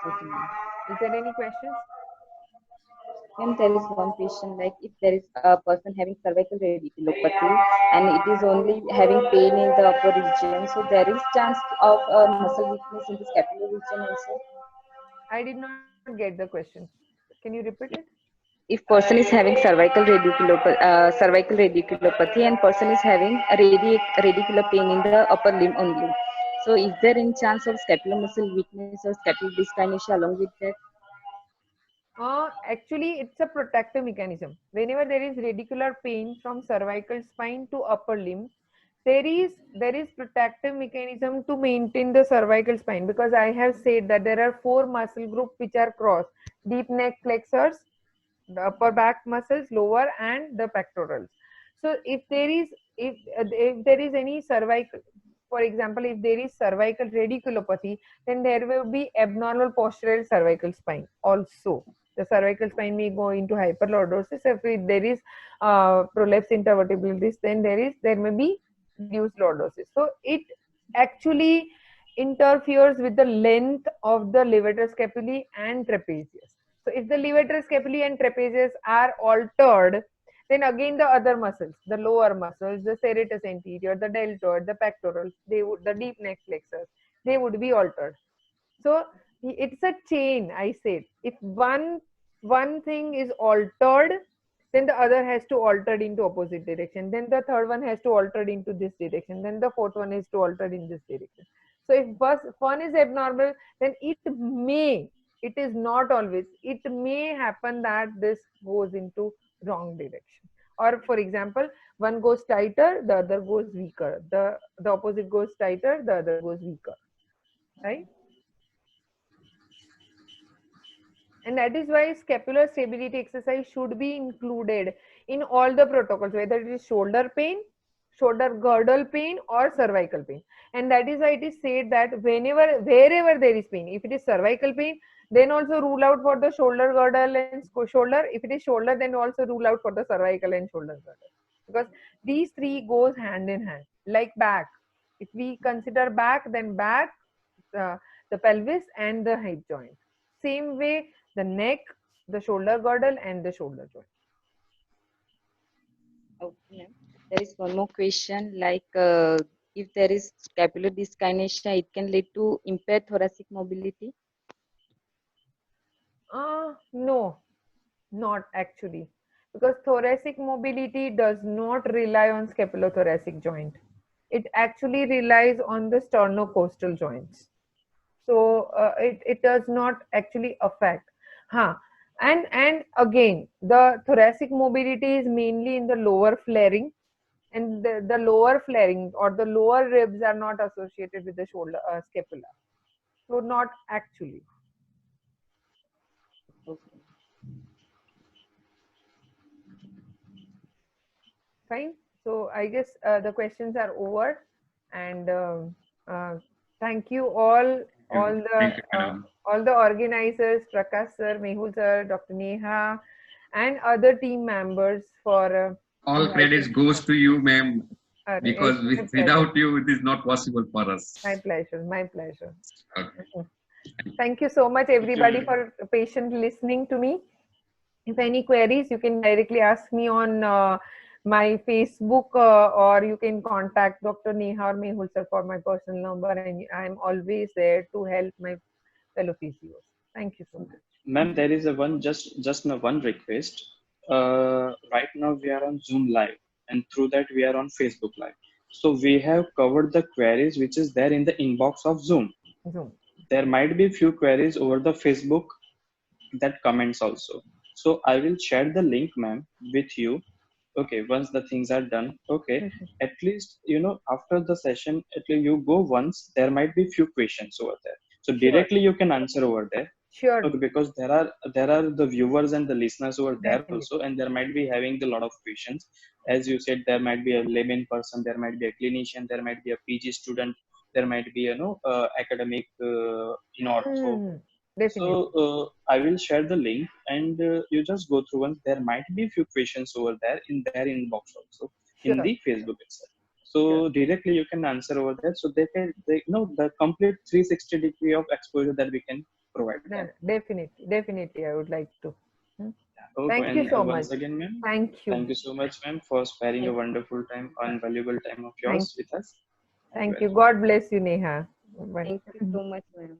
Okay, ma'am. Is there any questions? And there is one question like if there is a person having cervical radiculopathy and it is only having pain in the upper region, so there is chance of muscle weakness in the scapular region also. I did not get the question. Can you repeat it? If person is having cervical radiculopathy and person is having a radicular pain in the upper limb only, so is there any chance of scapular muscle weakness or scapular dyskinesia along with that? Actually, it's a protective mechanism. Whenever there is radicular pain from cervical spine to upper limb, there is protective mechanism to maintain the cervical spine, because I have said that there are four muscle groups which are crossed: deep neck flexors, the upper back muscles, lower, and the pectorals. So if there is any cervical, for example, if there is cervical radiculopathy, then there will be abnormal postural cervical spine also. The cervical spine may go into hyperlordosis. If there is prolapse intervertebralitis, then there may be reduced lordosis. So it actually interferes with the length of the levator scapulae and trapezius. So if the levator scapulae and trapezius are altered, then again the other muscles, the lower muscles, the serratus anterior, the deltoid, the pectorals, the deep neck flexors, they would be altered. So it's a chain, I said. If one thing is altered, then the other has to alter into opposite direction. Then the third one has to alter into this direction. Then the fourth one is to alter in this direction. So if one is abnormal, then it is not always, it may happen that this goes into wrong direction. Or for example, one goes tighter, the other goes weaker. The opposite goes tighter, the other goes weaker. Right? And that is why scapular stability exercise should be included in all the protocols, whether it is shoulder pain, shoulder girdle pain, or cervical pain. And that is why it is said that wherever there is pain, if it is cervical pain, then also rule out for the shoulder girdle and shoulder. If it is shoulder, then also rule out for the cervical and shoulder girdle. Because these three goes hand in hand, like back. If we consider back, then back, the pelvis and the hip joint. Same way, the neck, the shoulder girdle, and the shoulder joint. Okay. There is one more question, like if there is scapular dyskinesia, it can lead to impaired thoracic mobility? No, not actually. Because thoracic mobility does not rely on scapulothoracic joint. It actually relies on the sternocostal joints. So it does not actually affect. And again, the thoracic mobility is mainly in the lower flaring, and the lower flaring or the lower ribs are not associated with the shoulder scapula. So not actually. Okay. Fine. So I guess the questions are over, and thank you all Thank you, madam. all the organizers, Prakash sir, Mehul sir, Dr. Neha, and other team members for All credits goes to you, ma'am, because it's my without you, it is not possible for us. my pleasure, my pleasure. Okay. Thank you so much, everybody, for patiently listening to me. If any queries, you can directly ask me on my Facebook, or you can contact Dr. Neha or Mehul sir for my personal number, and I'm always there to help my fellow physios. Thank you so much. Ma'am, there is a one request. Right now we are on Zoom live, and through that we are on Facebook live. So we have covered the queries which is there in the inbox of Zoom. There might be few queries over the Facebook that comments also. So I will share the link, ma'am, with you. Okay, once the things are done. Okay, at least after the session, at least you go once. There might be few questions over there. So directly you can answer over there. Sure. Okay, because there are the viewers and the listeners over there Definitely. also, and there might be having a lot of questions. As you said, there might be a layman person, there might be a clinician, there might be a PG student, there might be academic in ortho. Definitely. So I will share the link, and you just go through once. There might be few questions over there in their inbox also, in the Facebook itself. So directly you can answer over there. So they know the complete 360 degree of exposure that we can provide. Definitely, I would like to. Okay, Thank you so much. Once again, ma'am. Thank you. Thank you so much, ma'am, for sparing a wonderful time and valuable time of yours with us. Thank you. God bless you, Neha. Bye. Thank you so much, ma'am.